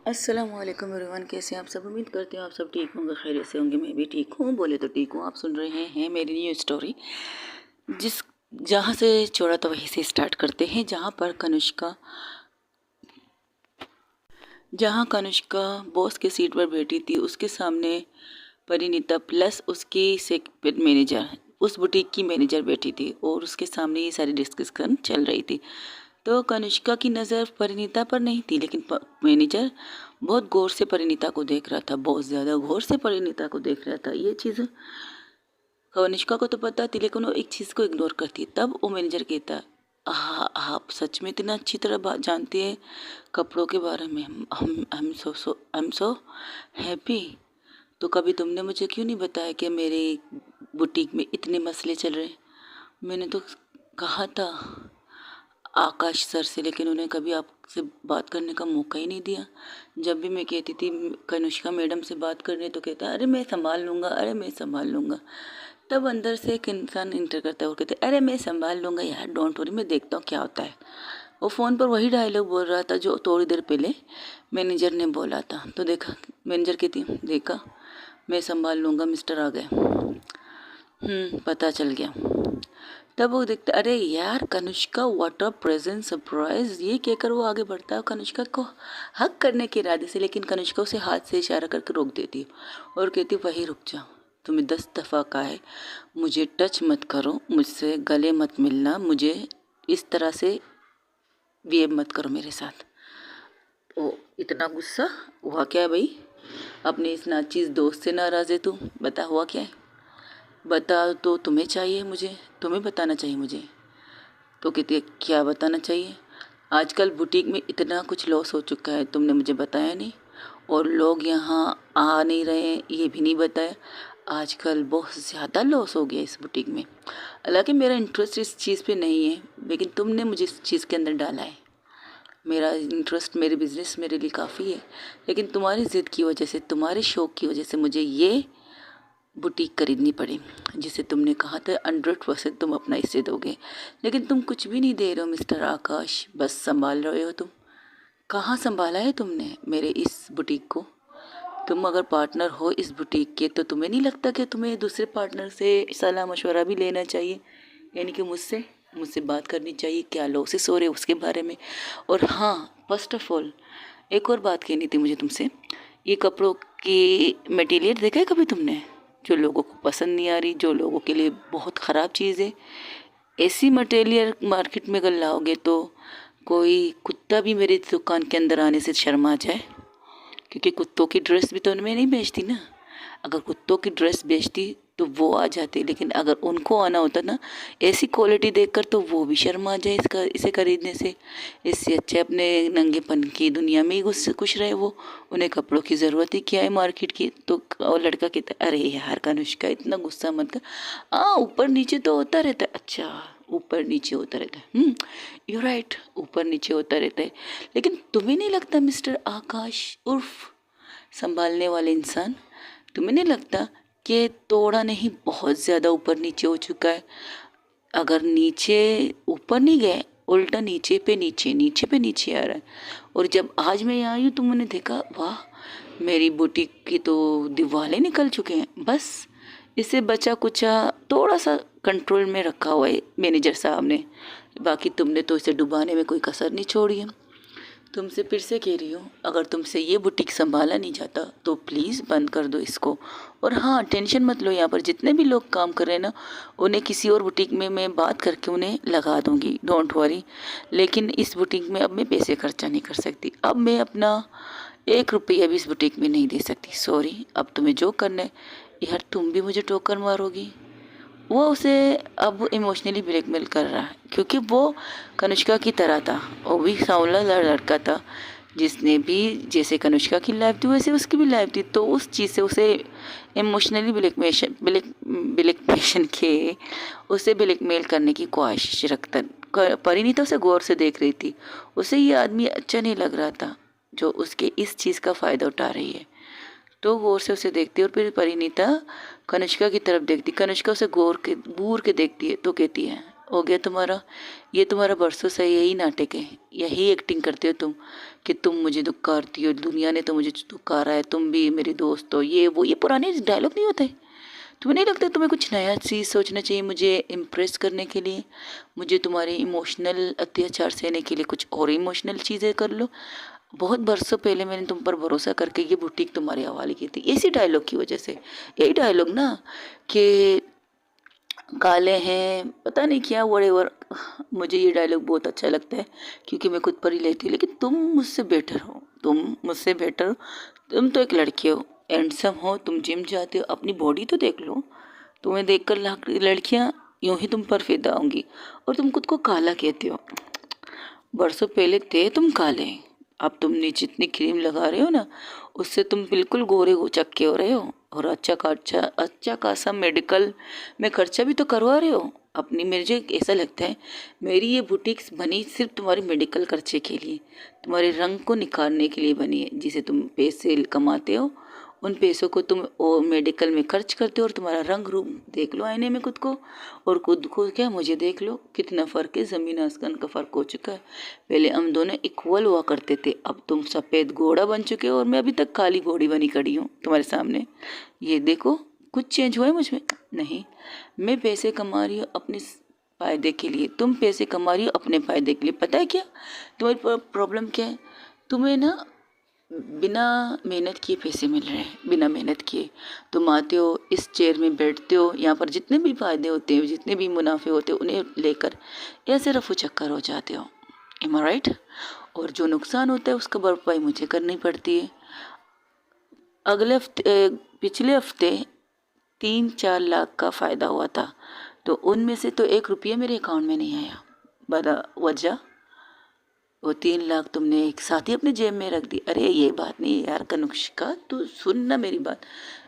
अस्सलामुअलैकुम एवरीवन, कैसे हैं आप सब। उम्मीद करते हैं आप सब ठीक होंगे, खैरियत से होंगे। मैं भी ठीक हूँ, बोले तो ठीक हूँ। आप सुन रहे हैं मेरी न्यू स्टोरी। जिस जहाँ से छोड़ा तो वहीं से स्टार्ट करते हैं। जहाँ कनिष्का बॉस के सीट पर बैठी थी, उसके सामने परिणीता प्लस उसकी सेक्रेटरी मैनेजर, उस बुटीक की मैनेजर बैठी थी और उसके सामने ये सारी डिस्कशन चल रही थी। तो कनिष्का की नज़र परिणीता पर नहीं थी, लेकिन मैनेजर बहुत गौर से परिणीता को देख रहा था, बहुत ज़्यादा गौर से परिणीता को देख रहा था। ये चीज़ कनिष्का को तो पता थी, लेकिन वो एक चीज़ को इग्नोर करती। तब वो मैनेजर कहता, हाँ आप सच में इतना अच्छी तरह बात जानती है कपड़ों के बारे में। I am so happy. तो कभी तुमने मुझे क्यों नहीं बताया कि मेरे बुटीक में इतने मसले चल रहे हैं। मैंने तो कहा था आकाश सर से, लेकिन उन्हें कभी आपसे बात करने का मौका ही नहीं दिया। जब भी मैं कहती थी कनिष्का मैडम से बात करने, तो कहता अरे मैं संभाल लूँगा, अरे मैं संभाल लूँगा। तब अंदर से एक इंसान इंटर करता है और कहते अरे मैं संभाल लूँगा यार, डोंट वरी, मैं देखता हूँ क्या होता है। वो फ़ोन पर वही डायलॉग बोल रहा था जो थोड़ी देर पहले मैनेजर ने बोला था। तो देखा, मैनेजर कहती देखा मैं संभाल लूँगा, मिस्टर आ गए। पता चल गया। तब वो देखता अरे यार Kanishka, what a present surprise. ये कहकर वो आगे बढ़ता है कनिष्का को हक करने के इरादे से, लेकिन कनिष्का उसे हाथ से इशारा करके रोक देती है और कहती वही रुक जाओ, तुम्हें 10 दफ़ा कहा है मुझे टच मत करो, मुझसे गले मत मिलना, मुझे इस तरह से बिहेव मत करो मेरे साथ। ओ इतना गुस्सा हुआ क्या है भाई? अपने इस नाचीज दोस्त से नाराज़ है तू? बता हुआ क्या है, बता। तो तुम्हें चाहिए, मुझे तुम्हें बताना चाहिए मुझे। तो कहती है क्या बताना चाहिए? आजकल बुटीक में इतना कुछ लॉस हो चुका है, तुमने मुझे बताया नहीं, और लोग यहाँ आ नहीं रहे हैं, ये भी नहीं बताया। आजकल बहुत ज़्यादा लॉस हो गया इस बुटीक में। हालांकि मेरा इंटरेस्ट इस चीज़ पे नहीं है, लेकिन तुमने मुझे इस चीज़ के अंदर डाला है। मेरा इंटरेस्ट, मेरे बिज़नेस मेरे लिए काफ़ी है, लेकिन तुम्हारी ज़िद की वजह से, तुम्हारे शौक़ की वजह से मुझे ये बुटीक खरीदनी पड़ी, जिसे तुमने कहा था 100% तुम अपना हिस्से दोगे, लेकिन तुम कुछ भी नहीं दे रहे हो मिस्टर आकाश, बस संभाल रहे हो तुम। कहाँ संभाला है तुमने मेरे इस बुटीक को? तुम अगर पार्टनर हो इस बुटीक के, तो तुम्हें नहीं लगता कि तुम्हें दूसरे पार्टनर से सलाह मशवरा भी लेना चाहिए, यानी कि मुझसे मुझसे बात करनी चाहिए, क्या लॉसेस हो रहे उसके बारे में। और हाँ, फर्स्ट ऑफ ऑल एक और बात कहनी थी मुझे तुमसे। ये कपड़ों की मटेरियल देखा है कभी तुमने, जो लोगों को पसंद नहीं आ रही, जो लोगों के लिए बहुत ख़राब चीज़ है? ऐसी मटेरियल मार्केट में अगर लाओगे तो कोई कुत्ता भी मेरी दुकान के अंदर आने से शर्मा जाए, क्योंकि कुत्तों की ड्रेस भी तो मैं नहीं बेचती ना। अगर कुत्तों की ड्रेस बेचती तो वो आ जाते, लेकिन अगर उनको आना होता ना ऐसी क्वालिटी देखकर, तो वो भी शर्मा जाए इसे खरीदने से। इससे अच्छे अपने नंगेपन की दुनिया में ही खुश रहे वो। उन्हें कपड़ों की ज़रूरत ही क्या है मार्केट की? तो और लड़का कहता अरे यार कनिष्का, इतना गुस्सा मत कर, ऊपर नीचे तो होता रहता है। अच्छा, ऊपर नीचे होता रहता है, यू राइट, ऊपर नीचे होता रहता है। लेकिन तुम्हें नहीं लगता मिस्टर आकाश उर्फ संभालने वाले इंसान, तुम्हें नहीं लगता कि थोड़ा नहीं बहुत ज़्यादा ऊपर नीचे हो चुका है? अगर नीचे ऊपर नहीं गए, उल्टा नीचे पे नीचे, नीचे पे नीचे आ रहा है। और जब आज मैं यहाँ आई हूँ तो मैंने देखा वाह, मेरी बुटीक की तो दीवारें निकल चुके हैं। बस इसे बचा कुचा थोड़ा सा कंट्रोल में रखा हुआ है मैनेजर साहब ने, बाकी तुमने तो इसे डुबाने में कोई कसर नहीं छोड़ी है। तुमसे फिर से कह रही हूँ, अगर तुमसे ये बुटीक संभाला नहीं जाता तो प्लीज़ बंद कर दो इसको। और हाँ, टेंशन मत लो, यहाँ पर जितने भी लोग काम कर रहे हैं ना, उन्हें किसी और बुटीक में मैं बात करके उन्हें लगा दूँगी, डोंट वरी। लेकिन इस बुटीक में अब मैं पैसे खर्चा नहीं कर सकती, अब मैं अपना 1 रुपया भी इस बुटीक में नहीं दे सकती। सॉरी, अब तुम्हें जो करना है। यार तुम भी मुझे टोकर मारोगी? वो उसे अब इमोशनली ब्लैकमेल कर रहा है, क्योंकि वो कनिष्का की तरह था, वो भी सांवला लड़का था, जिसने भी जैसे कनिष्का की लाइफ थी वैसे उसकी भी लाइफ थी। तो उस चीज़ से उसे इमोशनली ब्लैकमेशन के उसे ब्लैकमेल करने की ख्वाहिश रखता। परिणीता उसे गौर से देख रही थी, उसे ये आदमी अच्छा नहीं लग रहा था जो उसके इस चीज़ का फ़ायदा उठा रही है। तो गौर से उसे देखती है और फिर परिणीता कनिष्का की तरफ देखती, कनिष्का उसे गौर के घूर के देखती है तो कहती है हो गया तुम्हारा। ये तुम्हारा बरसों से यही नाटक है, यही एक्टिंग करते हो तुम कि तुम मुझे दुत्कारती हो, दुनिया ने तो मुझे दुत्कारा है, तुम भी मेरी दोस्त हो, ये वो, ये पुराने डायलॉग नहीं होते। तुम्हें नहीं लगता तुम्हें कुछ नया चीज़ सोचना चाहिए मुझे इम्प्रेस करने के लिए, मुझे तुम्हारे इमोशनल अत्याचार सहने के लिए कुछ और इमोशनल चीज़ें कर लो। बहुत बरसों पहले मैंने तुम पर भरोसा करके ये बुटीक तुम्हारे हवाले की थी, इसी डायलॉग की वजह से। यही डायलॉग ना कि काले हैं पता नहीं क्या व्हाटएवर। मुझे ये डायलॉग बहुत अच्छा लगता है क्योंकि मैं खुद पर ही लेती हूँ, लेकिन तुम मुझसे बेटर हो, तुम मुझसे बेटर हो। तुम तो एक लड़की हो, हैंडसम हो, तुम जिम जाते हो, अपनी बॉडी तो देख लो। तुम्हें देखकर लड़कियां यूं ही तुम पर फिदा होंगी। और तुम खुद को काला कहते हो, बरसों पहले थे तुम काले, अब तुमने जितनी क्रीम लगा रहे हो ना उससे तुम बिल्कुल गोरे हो चक्के हो रहे हो। और अच्छा खासा मेडिकल में खर्चा भी तो करवा रहे हो अपनी। मुझे ऐसा लगता है मेरी ये बुटीक्स बनी सिर्फ तुम्हारे मेडिकल खर्चे के लिए, तुम्हारे रंग को निखारने के लिए बनी है, जिसे तुम पैसे कमाते हो उन पैसों को तुम वो मेडिकल में खर्च करते हो। और तुम्हारा रंग रूप देख लो आईने में खुद को, और खुद को क्या मुझे देख लो, कितना फ़र्क है, ज़मीन आसमान का फ़र्क हो चुका है। पहले हम दोनों इक्वल हुआ करते थे, अब तुम सफ़ेद घोड़ा बन चुके हो और मैं अभी तक काली घोड़ी बनी खड़ी हूँ तुम्हारे सामने। ये देखो कुछ चेंज हुआ है मुझ में? नहीं। मैं पैसे कमा रही हूँ अपने फ़ायदे के लिए, तुम पैसे कमा रही हो अपने फ़ायदे के लिए। पता है क्या तुम्हारी प्रॉब्लम क्या है? तुम्हें ना बिना मेहनत किए पैसे मिल रहे हैं, बिना मेहनत किए तुम आते हो इस चेयर में बैठते हो, यहाँ पर जितने भी फायदे होते हैं, जितने भी मुनाफे होते हैं उन्हें लेकर ऐसे रफू चक्कर हो जाते हो। एम आई राइट? और जो नुकसान होता है उसका भरपाई मुझे करनी पड़ती है। पिछले हफ्ते 3-4 लाख का फ़ायदा हुआ था, तो उनमें से तो 1 रुपया मेरे अकाउंट में नहीं आया। बता वजह? वो 3 लाख तुमने एक साथ ही अपने जेब में रख दी। अरे ये बात नहीं यार कनुष्का, तू सुन ना मेरी बात।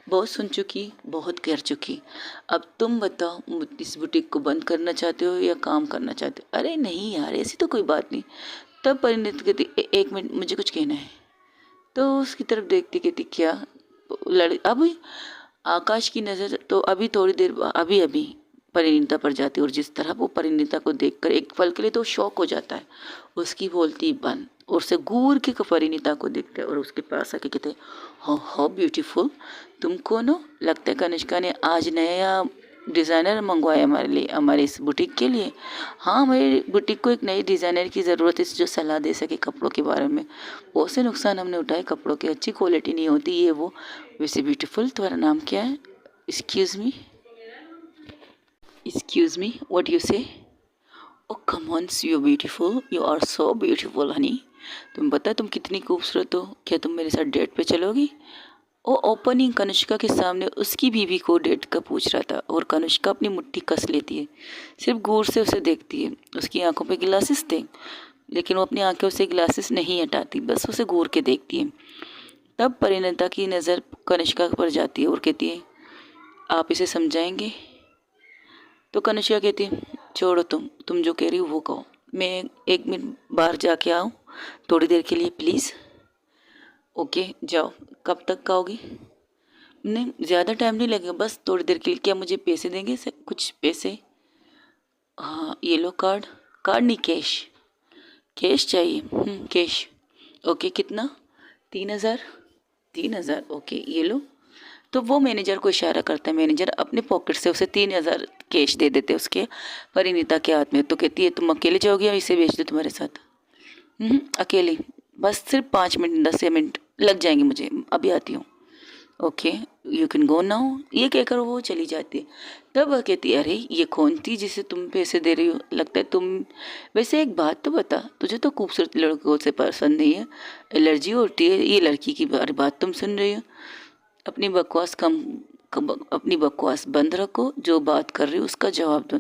बहुत सुन चुकी, बहुत कर चुकी। अब तुम बताओ इस बुटीक को बंद करना चाहते हो या काम करना चाहते हो? अरे नहीं यार ऐसी तो कोई बात नहीं। तब परिणित कहती एक मिनट मुझे कुछ कहना है। तो उसकी तरफ देखती कहती क्या? अब आकाश की नज़र तो अभी थोड़ी देर अभी अभी परिणीता पर जाती है, और जिस तरह वो परिणीता को देखकर एक पल के लिए तो शॉक हो जाता है। उसकी बोलती बंद और उसे घूर के परिणीता को देखते हैं और उसके पास आके कहते हाउ ब्यूटीफुल, तुम कौन हो? लगता है कनिष्का ने आज नया डिज़ाइनर मंगवाया हमारे लिए, हमारे इस बुटीक के लिए। हाँ हमारी बुटीक को एक नई डिज़ाइनर की ज़रूरत है जो सलाह दे सके कपड़ों के बारे में। बहुत से नुकसान हमने उठाए कपड़ों की, अच्छी क्वालिटी नहीं होती ये वो। वैसे ब्यूटीफुल तुम्हारा नाम क्या है? Excuse me, excuse me, what you say? Oh come on, you beautiful, you are so beautiful honey. तुम पता तुम कितनी खूबसूरत हो, क्या तुम मेरे साथ डेट पे चलोगी? वो ओपनिंग कनिष्का के सामने उसकी बीवी को डेट का पूछ रहा था, और कनिष्का अपनी मुट्ठी कस लेती है, सिर्फ गौर से उसे देखती है। उसकी आंखों पे ग्लासेस थे लेकिन वो अपनी आंखें से ग्लासेस नहीं हटाती, बस उसे घूर के देखती है। तब परिणीता की नज़र कनिष्का पर जाती है और कहती है आप इसे समझाएंगे? तो कनिष्का कहती है छोड़ो, तुम जो कह रही हो वो कहो, मैं 1 मिनट बाहर जाके आऊँ थोड़ी देर के लिए प्लीज़। ओके जाओ, कब तक आओगी? नहीं ज़्यादा टाइम नहीं लगेगा, बस थोड़ी देर के लिए। क्या मुझे पैसे देंगे सर, कुछ पैसे? हाँ ये लो कार्ड। कार्ड नहीं कैश, कैश चाहिए? कैश। ओके कितना? 3,000। 3,000 ओके ये लो। तो वो मैनेजर को इशारा करता है, मैनेजर अपने पॉकेट से उसे 3,000 कैश दे देते उसके परिणीता के हाथ में। तो कहती है तुम अकेले जाओगी या इसे भेज दो तुम्हारे साथ? अकेले, बस सिर्फ 5 मिनट 10 मिनट लग जाएंगे मुझे, अभी आती हूँ। Okay you can go now, ये कहकर वो चली जाती है। तब वह कहती है अरे ये कौन थी जिसे तुम पैसे दे रही हो? लगता है तुम, वैसे एक बात तो बता, तुझे तो खूबसूरत लड़कों से पसंद नहीं है, एलर्जी होती है, ये लड़की की बात तुम सुन रही हो? अपनी बकवास अपनी बकवास बंद रखो, जो बात कर रही हो उसका जवाब दो।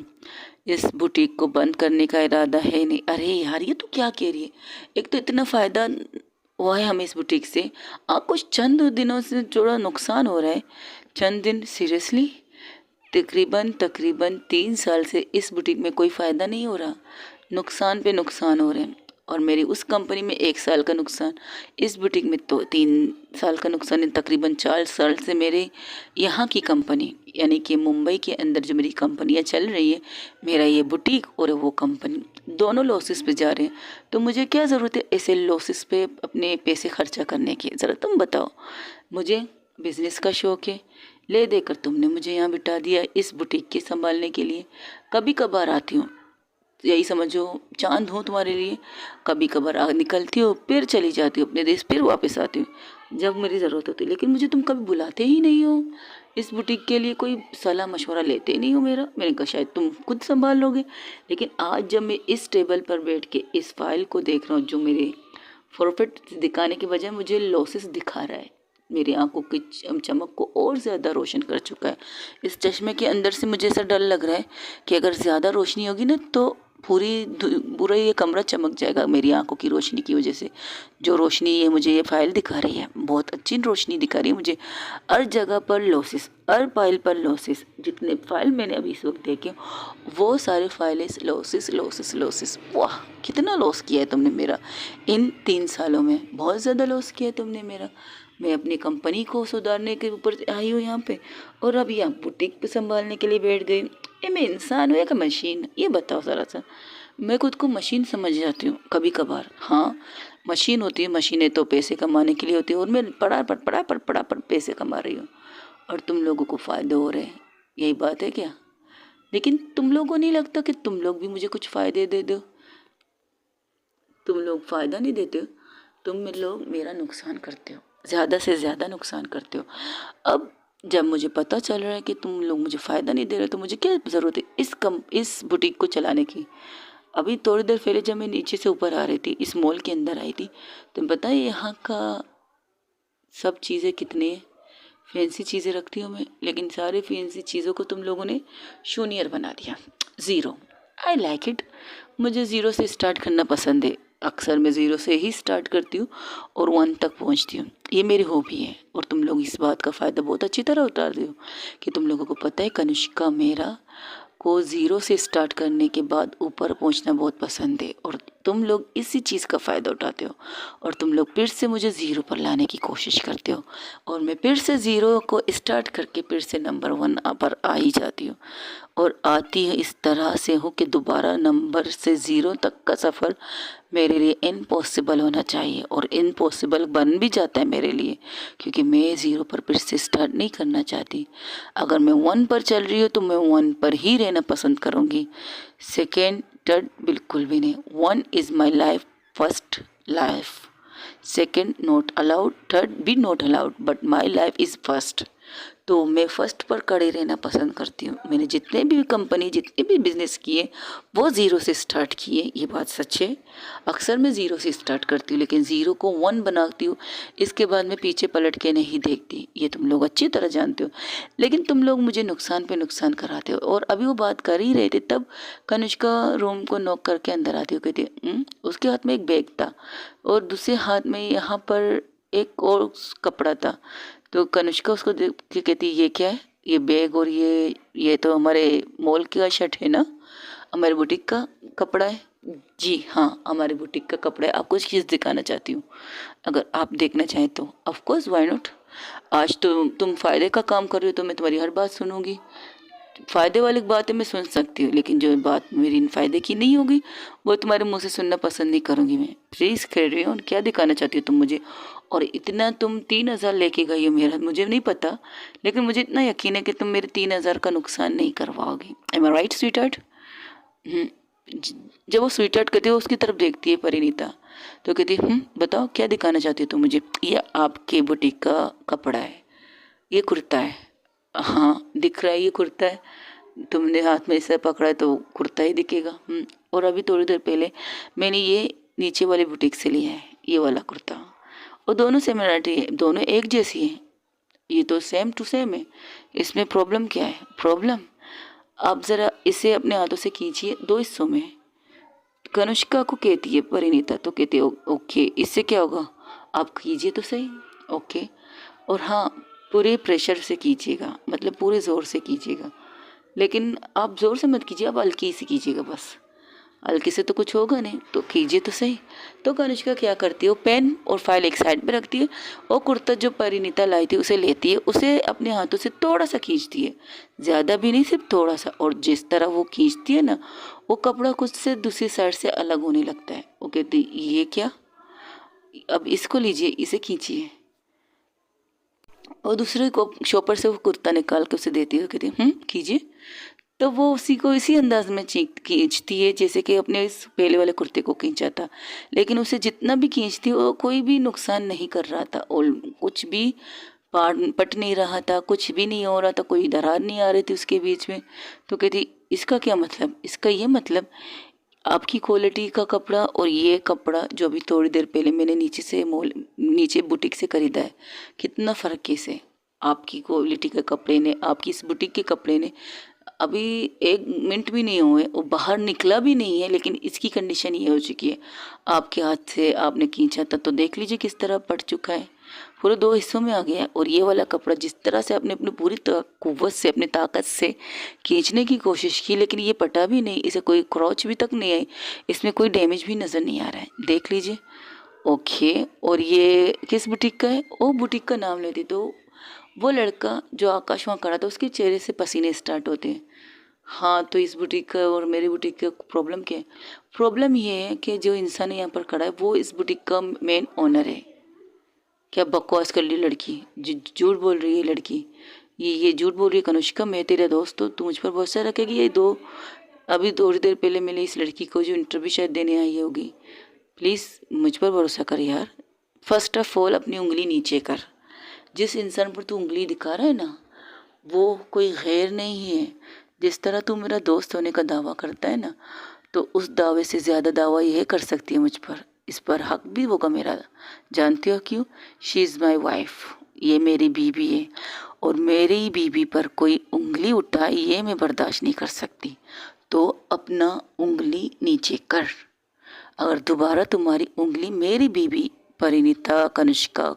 इस बुटीक को बंद करने का इरादा है नहीं। अरे यार ये तो क्या कह रही है? एक तो इतना फ़ायदा हुआ है हमें इस बुटीक से, आप कुछ चंद दिनों से थोड़ा नुकसान हो रहा है। चंद दिन? सीरियसली? तकरीबन 3 साल से इस बुटीक में कोई फ़ायदा नहीं हो रहा, नुकसान पे नुकसान हो रहे हैं। और मेरी उस कंपनी में 1 साल का नुकसान, इस बुटीक में तो 3 साल का नुकसान है। तकरीबन 4 साल से मेरे यहाँ की कंपनी यानी कि मुंबई के अंदर जो मेरी कंपनियाँ चल रही है, मेरा ये बुटीक और वो कंपनी दोनों लॉसेस पे जा रहे हैं। तो मुझे क्या ज़रूरत है ऐसे लॉसेस पे अपने पैसे खर्चा करने की? ज़रा तुम बताओ। मुझे बिज़नेस का शौक़ है, ले देकर तुमने मुझे यहाँ बिठा दिया इस बुटीक के संभालने के लिए। कभी कभार आती हूँ, यही समझो चांद हूँ तुम्हारे लिए। कभी कभार निकलती हो, फिर चली जाती हो अपने देश, फिर वापस आती हूँ जब मेरी ज़रूरत होती है। लेकिन मुझे तुम कभी बुलाते ही नहीं हो इस बुटीक के लिए, कोई सलाह मशवरा लेते ही नहीं हो मेरा। मैंने कहा शायद तुम खुद संभाल लोगे। लेकिन आज जब मैं इस टेबल पर बैठ के इस फाइल को देख रहा हूँ जो मेरे प्रॉफिट दिखाने के बजाय मुझे लॉसेस दिखा रहा है, मेरी आंखों की चमक को और ज़्यादा रोशन कर चुका है। इस चश्मे के अंदर से मुझे ऐसा डर लग रहा है कि अगर ज़्यादा रोशनी होगी ना तो पूरा ये कमरा चमक जाएगा मेरी आंखों की रोशनी की वजह से। जो रोशनी ये मुझे ये फाइल दिखा रही है, बहुत अच्छी रोशनी दिखा रही है मुझे। हर जगह पर लॉसेस, हर फाइल पर लॉसेस। जितने फाइल मैंने अभी इस वक्त देखे वो सारे फाइलें लॉसेस लॉसेस लॉसेस। वाह, कितना लॉस किया है तुमने मेरा इन 3 सालों में, बहुत ज़्यादा लॉस किया है तुमने मेरा। मैं अपनी कंपनी को सुधारने के ऊपर आई हूँ यहाँ पे, और अब यहाँ बुटीक पे संभालने के लिए बैठ गई। ये मैं इंसान हूँ या मशीन? ये बताओ ज़रा सा। मैं खुद को मशीन समझ जाती हूँ कभी कभार। हाँ, मशीन होती है, मशीनें तो पैसे कमाने के लिए होती है, और मैं पड़ा पर पैसे कमा रही हूँ और तुम लोगों को फ़ायदे हो रहे हैं। यही बात है क्या? लेकिन तुम लोगों को नहीं लगता कि तुम लोग भी मुझे कुछ फ़ायदे दे दो? तुम लोग फ़ायदा नहीं देते हो, तुम लोग मेरा नुकसान करते हो, ज़्यादा से ज़्यादा नुकसान करते हो। अब जब मुझे पता चल रहा है कि तुम लोग मुझे फ़ायदा नहीं दे रहे, तो मुझे क्या ज़रूरत है इस बुटीक को चलाने की? अभी थोड़ी देर पहले जब मैं नीचे से ऊपर आ रही थी, इस मॉल के अंदर आई थी, तुम्हें पता है यहाँ का सब चीज़ें कितने फैंसी चीज़ें रखती हूँ मैं, लेकिन सारी फैंसी चीज़ों को तुम लोगों ने शून्यर बना दिया, ज़ीरो। I like it. मुझे ज़ीरो से स्टार्ट करना पसंद है। अक्सर मैं ज़ीरो से ही स्टार्ट करती हूँ और 1 तक पहुँचती हूँ। ये मेरी हॉबी है और तुम लोग इस बात का फ़ायदा बहुत अच्छी तरह उठाते हो कि तुम लोगों को पता है कनिष्का मेरा को ज़ीरो से स्टार्ट करने के बाद ऊपर पहुंचना बहुत पसंद है, और तुम लोग इसी चीज़ का फ़ायदा उठाते हो और तुम लोग फिर से मुझे ज़ीरो पर लाने की कोशिश करते हो, और मैं फिर से ज़ीरो को स्टार्ट करके फिर से नंबर 1 पर आ ही जाती हूँ। और आती है इस तरह से हो कि दोबारा नंबर से ज़ीरो तक का सफ़र मेरे लिए इम्पॉसिबल होना चाहिए, और इम्पॉसिबल बन भी जाता है मेरे लिए, क्योंकि मैं ज़ीरो पर फिर से स्टार्ट नहीं करना चाहती। अगर मैं 1 पर चल रही हूँ तो मैं 1 पर ही रहना पसंद करूँगी, सेकेंड थर्ड बिल्कुल भी नहीं। 1 is my life, first life, second not allowed, third भी not allowed, but my life is first. तो मैं फ़र्स्ट पर खड़े रहना पसंद करती हूँ। मैंने जितने भी कंपनी, जितने भी बिज़नेस किए वो ज़ीरो से स्टार्ट किए, ये बात सच है। अक्सर मैं ज़ीरो से स्टार्ट करती हूँ, लेकिन ज़ीरो को 1 बनाती हूँ, इसके बाद मैं पीछे पलट के नहीं देखती। ये तुम लोग अच्छी तरह जानते हो, लेकिन तुम लोग मुझे नुकसान पे नुकसान कराते हो। और अभी वो बात कर ही रहे थे, तब कनिष्का रूम को नॉक करके अंदर आती हो, कहती उसके हाथ में एक बैग था और दूसरे हाथ में यहाँ पर एक और कपड़ा था। तो कनिष्का उसको देख के कहती ये क्या है? ये बैग और ये तो हमारे मॉल का शर्ट है ना, हमारे बुटीक का कपड़ा है। जी हाँ, हमारे बुटीक का कपड़ा है। आपको चीज़ दिखाना चाहती हूँ, अगर आप देखना चाहें तो ऑफ कोर्स, व्हाई नॉट। आज तो तुम फ़ायदे का काम कर रही हो तो मैं तुम्हारी हर बात सुनूंगी। फ़ायदे वाली बातें मैं सुन सकती हूँ, लेकिन जो बात मेरी फ़ायदे की नहीं होगी वो तुम्हारे मुंह से सुनना पसंद नहीं करूँगी मैं। प्लीज़ कर रही हो, क्या दिखाना चाहती हो तुम मुझे? और इतना तुम 3,000 लेके गई हो मेरा, मुझे नहीं पता, लेकिन मुझे इतना यकीन है कि तुम मेरे 3,000 का नुकसान नहीं करवाओगी। एम आई राइट स्वीटहार्ट? जब वो स्वीटहार्ट कहती है उसकी तरफ देखती है परिणीता, तो कहती है बताओ क्या दिखाना चाहती हो तुम मुझे? ये आपके बुटीक का कपड़ा है, ये कुर्ता है। हाँ दिख रहा है, ये कुर्ता है, तुमने हाथ में इसे पकड़ा है तो कुर्ता ही दिखेगा। और अभी थोड़ी देर पहले मैंने ये नीचे वाली बुटीक से लिया है, ये वाला कुर्ता, और दोनों सिमिलरिटी है, दोनों एक जैसी है, ये तो सेम टू सेम है। इसमें प्रॉब्लम क्या है? प्रॉब्लम, आप ज़रा इसे अपने हाथों से खींचिए 2 हिस्सों में। कनिष्का को कहती है परिणीता, तो कहती है ओके, इससे क्या होगा? आप कीजिए तो सही। ओके, और हाँ पूरे प्रेशर से कीजिएगा, मतलब पूरे ज़ोर से कीजिएगा, लेकिन आप ज़ोर से मत कीजिए, आप हल्की से कीजिएगा बस। हल्के से तो कुछ होगा नहीं, तो कीजिए तो सही। तो कनिष्का क्या करती है, वो पेन और फाइल एक साइड पे रखती है और कुर्ता जो परिणीता लाई थी उसे लेती है, उसे अपने हाथों से थोड़ा सा खींचती है, ज़्यादा भी नहीं, सिर्फ थोड़ा सा। और जिस तरह वो खींचती है ना, वो कपड़ा कुछ से दूसरी साइड से अलग होने लगता है। वो कहती ये क्या, अब इसको लीजिए, इसे खींचिए। और दूसरे को शॉपर से वो कुर्ता निकाल के उसे देती है, कहती है कीजिए। तो वो उसी को इसी अंदाज में खींचती है जैसे कि अपने इस पहले वाले कुर्ते को खींचा था, लेकिन उसे जितना भी खींचती वो कोई भी नुकसान नहीं कर रहा था, और कुछ भी पट नहीं रहा था, कुछ भी नहीं हो रहा था, कोई दरार नहीं आ रही थी उसके बीच में। तो कहती इसका क्या मतलब, इसका ये मतलब आपकी क्वालिटी का कपड़ा और ये कपड़ा जो अभी थोड़ी देर पहले मैंने नीचे बुटीक से खरीदा है, कितना फ़र्क कैसे। आपकी क्वालिटी के कपड़े ने, आपकी इस बुटीक के कपड़े ने अभी 1 मिनट भी नहीं हुए, वो बाहर निकला भी नहीं है, लेकिन इसकी कंडीशन ये हो चुकी है। आपके हाथ से आपने खींचा था तो देख लीजिए किस तरह पड़ चुका है, पूरे 2 हिस्सों में आ गया है। और ये वाला कपड़ा जिस तरह से आपने अपनी पूरी कुव्वत से, अपनी ताकत से खींचने की कोशिश की, लेकिन ये पटा भी नहीं, इसे कोई क्रॉच भी तक नहीं आई, इसमें कोई डैमेज भी नज़र नहीं आ रहा है, देख लीजिए। ओके, और ये किस बुटीक का है, वो बुटीक का नाम लेती तो वो लड़का जो आकाश वहाँ खड़ा था उसके चेहरे से पसीने स्टार्ट होते हैं। हाँ, तो इस बुटीक का और मेरी बुटीक का प्रॉब्लम क्या है, प्रॉब्लम ये है कि जो इंसान यहाँ पर खड़ा है वो इस बुटीक का मेन ओनर है। क्या बकवास कर ली लड़की, झूठ बोल रही है लड़की, ये झूठ बोल रही है। कनुष्का, मैं तेरा दोस्त हूँ, तू मुझ पर भरोसा रखेगी। ये दो अभी थोड़ी देर पहले मैंने इस लड़की को जो इंटरव्यू शायद देने आई होगी, प्लीज़ मुझ पर भरोसा कर यार। फर्स्ट ऑफ ऑल अपनी उंगली नीचे कर, जिस इंसान पर तू उंगली दिखा रहा है ना वो कोई गैर नहीं है। जिस तरह तू मेरा दोस्त होने का दावा करता है ना, तो उस दावे से ज़्यादा दावा यह कर सकती है मुझ पर, इस पर हक भी होगा मेरा। जानते हो क्यों, शी इज़ माई वाइफ, ये मेरी बीवी है, और मेरी बीवी पर कोई उंगली उठाए ये मैं बर्दाश्त नहीं कर सकती। तो अपना उंगली नीचे कर, अगर दोबारा तुम्हारी उंगली मेरी बीवी परिणीता कनिष्का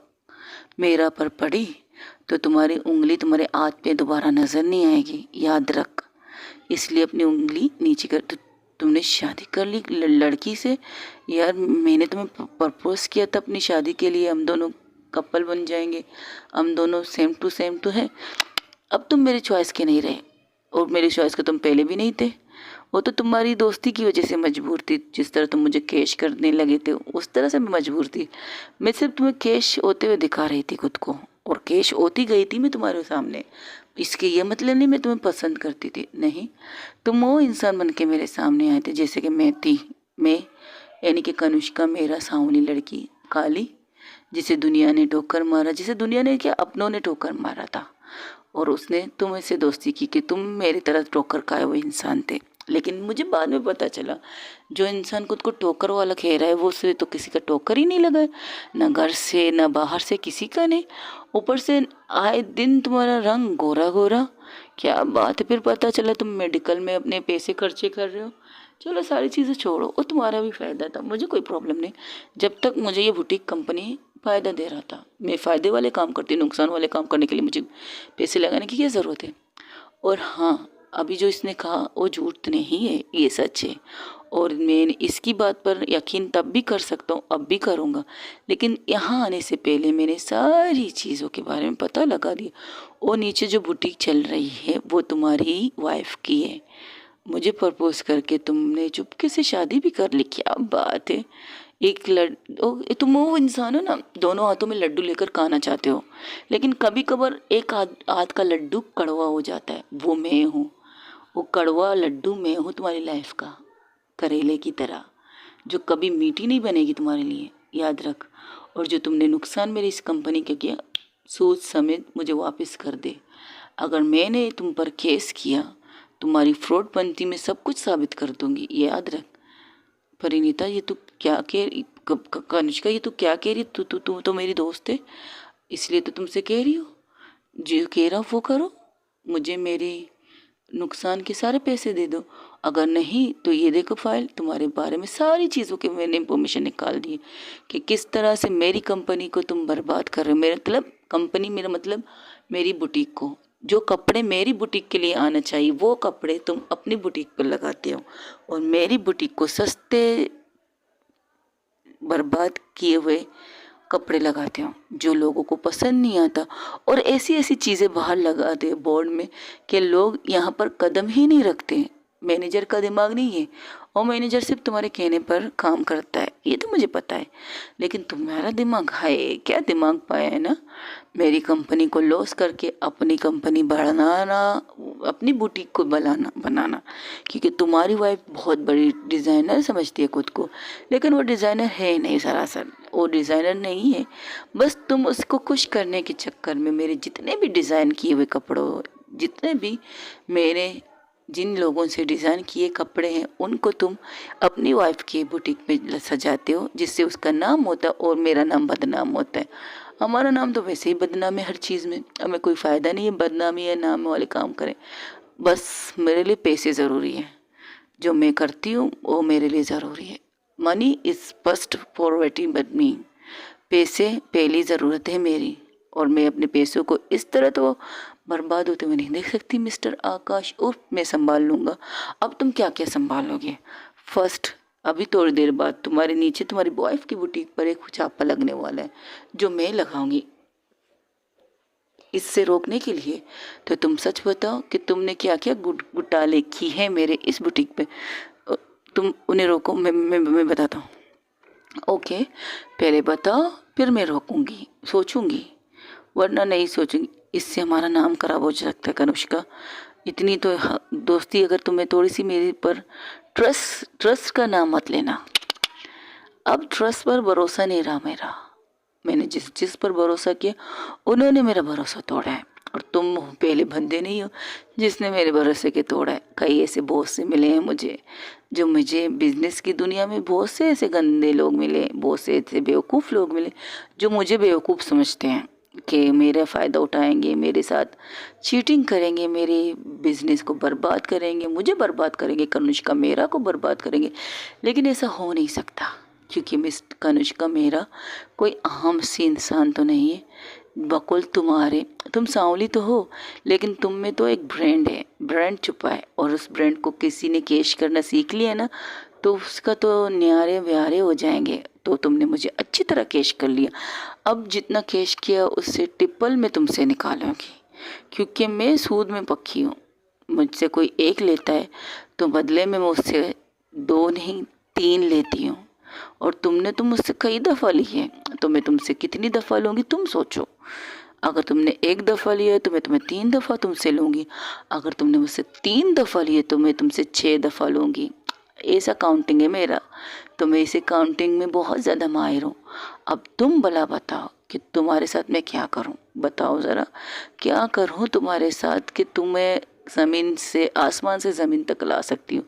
मेरा पर पड़ी तो तुम्हारी उंगली तुम्हारे हाथ पे दोबारा नज़र नहीं आएगी, याद रख। इसलिए अपनी उंगली नीचे कर। तो तुमने शादी कर ली लड़की से, यार मैंने तुम्हें प्रपोज किया था अपनी शादी के लिए, हम दोनों कपल बन जाएंगे, हम दोनों सेम टू सेम तो है। अब तुम मेरी चॉइस के नहीं रहे, और मेरी चॉइस के तुम पहले भी नहीं थे। वो तो तुम्हारी दोस्ती की वजह से मजबूर थी, जिस तरह तुम मुझे कैश करने लगे थे उस तरह से मैं मजबूर थी। मैं सिर्फ तुम्हें कैश होते हुए दिखा रही थी खुद को, और कैश होती गई थी मैं तुम्हारे सामने। इसके ये मतलब नहीं मैं तुम्हें पसंद करती थी, नहीं। तुम वो इंसान बन के मेरे सामने आए थे जैसे कि मैं थी। मैं यानी कि कनुष्का, मेरा सांवली लड़की, काली, जिसे दुनिया ने ठोकर मारा, जिसे दुनिया ने क्या अपनों ने ठोकर मारा था, और उसने तुमसे दोस्ती की कि तुम मेरी तरह ठोकर खाए हुए इंसान थे। लेकिन मुझे बाद में पता चला जो इंसान खुद को ठोकर वाला कह रहा है वो उसे तो किसी का ठोकर ही नहीं लगा है, ना घर से ना बाहर से, किसी का नहीं। ऊपर से आए दिन तुम्हारा रंग गोरा गोरा, क्या बात है। फिर पता चला तुम मेडिकल में अपने पैसे खर्चे कर रहे हो। चलो सारी चीज़ें छोड़ो, वो तुम्हारा भी फ़ायदा था, मुझे कोई प्रॉब्लम नहीं। जब तक मुझे ये बुटीक कंपनी फ़ायदा दे रहा था, मैं फ़ायदे वाले काम करती, नुकसान वाले काम करने के लिए मुझे पैसे लगाने की क्या ज़रूरत है। और हाँ, अभी जो इसने कहा वो झूठ नहीं है, ये सच है, और मैं इसकी बात पर यकीन तब भी कर सकता हूँ, अब भी करूँगा। लेकिन यहाँ आने से पहले मैंने सारी चीज़ों के बारे में पता लगा दिया। वो नीचे जो बुटीक चल रही है वो तुम्हारी वाइफ की है, मुझे प्रपोज करके तुमने चुपके से शादी भी कर ली, क्या बात है। तुम वो इंसान हो ना, दोनों हाथों में लड्डू लेकर खाना चाहते हो, लेकिन कभी कभार एक हाथ का लड्डू कड़वा हो जाता है, वो मैं हूँ। वो कड़वा लड्डू मैं हूँ तुम्हारी लाइफ का, करेले की तरह, जो कभी मीठी नहीं बनेगी तुम्हारे लिए, याद रख। और जो तुमने नुकसान मेरी इस कंपनी के किया, सोच समेत मुझे वापस कर दे। अगर मैंने तुम पर केस किया, तुम्हारी फ्रॉड बनती मैं सब कुछ साबित कर दूंगी, याद रख। परिणीता, ये तू क्या कह, कनिष्का ये तू क्या कह रही, तू तो मेरी दोस्त है, इसलिए तो तुमसे कह रही हो, जो कह रहा हूँ वो करो। मुझे मेरी नुकसान के सारे पैसे दे दो, अगर नहीं तो ये देखो फाइल, तुम्हारे बारे में सारी चीज़ों के मैंने इंफॉर्मेशन निकाल दी कि किस तरह से मेरी कंपनी को तुम बर्बाद कर रहे हो। मेरा मतलब कंपनी, मेरा मतलब मेरी बुटीक को, जो कपड़े मेरी बुटीक के लिए आना चाहिए वो कपड़े तुम अपनी बुटीक पर लगाते हो और मेरी बुटीक को सस्ते बर्बाद किए हुए कपड़े लगाते हो जो लोगों को पसंद नहीं आता। और ऐसी ऐसी चीज़ें बाहर लगाते हैं बोर्ड में कि लोग यहाँ पर कदम ही नहीं रखते। मैनेजर का दिमाग नहीं है और मैनेजर सिर्फ तुम्हारे कहने पर काम करता है, ये तो मुझे पता है। लेकिन तुम्हारा दिमाग है, क्या दिमाग पाया है ना, मेरी कंपनी को लॉस करके अपनी कंपनी बढ़ाना, अपनी बुटीक को बनाना। क्योंकि तुम्हारी वाइफ बहुत बड़ी डिज़ाइनर समझती है खुद को, लेकिन वो डिज़ाइनर है नहीं, सरासर वो डिज़ाइनर नहीं है। बस तुम उसको खुश करने के चक्कर में मेरे जितने भी डिज़ाइन किए हुए कपड़ों, जितने भी मेरे जिन लोगों से डिज़ाइन किए कपड़े हैं उनको तुम अपनी वाइफ की बुटीक में सजाते हो, जिससे उसका नाम होता है और मेरा नाम बदनाम होता है। हमारा नाम तो वैसे ही बदनाम है हर चीज़ में, हमें कोई फ़ायदा नहीं है बदनामी या नाम वाले काम करें। बस मेरे लिए पैसे ज़रूरी है, जो मैं करती हूँ वो मेरे लिए ज़रूरी है। Money is first priority but me, पैसे पहली ज़रूरत है मेरी, और मैं अपने पैसों को इस तरह तो बर्बाद होते हुए नहीं देख सकती। मिस्टर आकाश, उफ मैं संभाल लूँगा। अब तुम क्या क्या संभालोगे? फर्स्ट, अभी थोड़ी देर बाद तुम्हारे नीचे तुम्हारी वाइफ की बुटीक पर एक छापा लगने वाला है जो मैं लगाऊंगी इससे रोकने के लिए। तो तुम सच बताओ कि तुमने क्या क्या घोटाले की है मेरे इस बुटीक पे। तुम उन्हें रोको, मैं बताता हूँ। ओके, पहले बताओ फिर मैं रोकूंगी, सोचूंगी, वरना नहीं सोचूंगी। इससे हमारा नाम खराब हो सकता है कनुष्का। इतनी तो दोस्ती, अगर तुम्हें थोड़ी सी मेरे पर ट्रस्ट का नाम मत लेना। अब ट्रस्ट पर भरोसा नहीं रहा मेरा। मैंने जिस जिस पर भरोसा किया उन्होंने मेरा भरोसा तोड़ा है, और तुम पहले बंदे नहीं हो जिसने मेरे भरोसे के तोड़ा है। कई ऐसे बहुत से मिले हैं मुझे, जो मुझे बिजनेस की दुनिया में बहुत से ऐसे गंदे लोग मिले, बहुत से ऐसे बेवकूफ़ लोग मिले जो मुझे बेवकूफ़ समझते हैं कि मेरा फ़ायदा उठाएंगे, मेरे साथ चीटिंग करेंगे, मेरे बिजनेस को बर्बाद करेंगे, मुझे बर्बाद करेंगे, कनुष्का मेरा को बर्बाद करेंगे। लेकिन ऐसा हो नहीं सकता, क्योंकि मिस कनुष्का मेरा कोई आम सी इंसान तो नहीं है। बकुल तुम्हारे, तुम सांवली तो हो लेकिन तुम में तो एक ब्रांड है, ब्रांड छुपा है, और उस ब्रांड को किसी ने कैश करना सीख लिया ना तो उसका तो न्यारे व्यारे हो जाएंगे। तो तुमने मुझे अच्छी तरह कैश कर लिया। अब जितना कैश किया उससे ट्रिपल मैं तुमसे निकालूंगी, क्योंकि मैं सूद में पक्की हूँ। मुझसे कोई एक लेता है तो बदले में मैं उससे 2 नहीं 3 लेती हूँ, और तुमने तो मुझसे कई दफ़ा ली है, तो मैं तुमसे कितनी दफ़ा लूँगी तुम सोचो। अगर तुमने 1 दफ़ा लिया है तो मैं तुम्हें 3 दफ़ा तुमसे लूँगी। अगर तुमने मुझसे 3 दफ़ा लिए तो मैं तुमसे 6 दफ़ा लूँगी। ऐसा काउंटिंग है मेरा, तो मैं इसे काउंटिंग में बहुत ज़्यादा माहिर हूँ। अब तुम भला बताओ कि तुम्हारे साथ मैं क्या करूँ, बताओ ज़रा क्या करूँ तुम्हारे साथ कि तुम्हें ज़मीन से आसमान से ज़मीन तक ला सकती हूँ।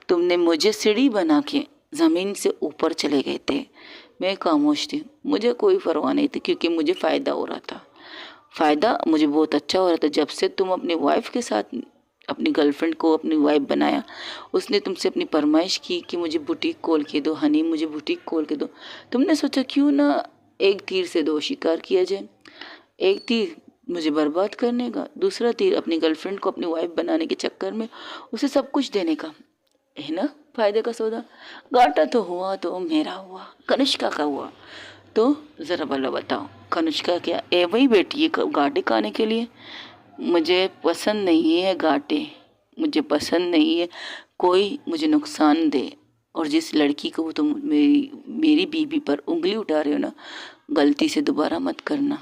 तुमने मुझे सीढ़ी बना के ज़मीन से ऊपर चले गए थे, मैं खामोश थी, मुझे कोई परवाह नहीं थी, क्योंकि मुझे फ़ायदा हो रहा था। फ़ायदा मुझे बहुत अच्छा हो रहा था। जब से तुम अपनी वाइफ के साथ अपनी गर्लफ्रेंड को अपनी वाइफ बनाया, उसने तुमसे अपनी फरमाइश की कि मुझे बुटीक खोल के दो हनी, मुझे बुटीक खोल के दो। तुमने सोचा क्यों ना एक तीर से 2 शिकार किया जाए। एक तीर मुझे बर्बाद करने का, दूसरा तीर अपनी गर्लफ्रेंड को अपनी वाइफ बनाने के चक्कर में उसे सब कुछ देने का, है ना फायदे का सौदा। घाटा तो हुआ तो मेरा हुआ, कनिष्का का हुआ। तो ज़रा भला बताओ कनिष्का क्या वही बैठी है घाटे खाने के लिए? मुझे पसंद नहीं है घाटे, मुझे पसंद नहीं है कोई मुझे नुकसान दे। और जिस लड़की को तुम मेरी बीवी पर उंगली उठा रहे हो ना, गलती से दोबारा मत करना।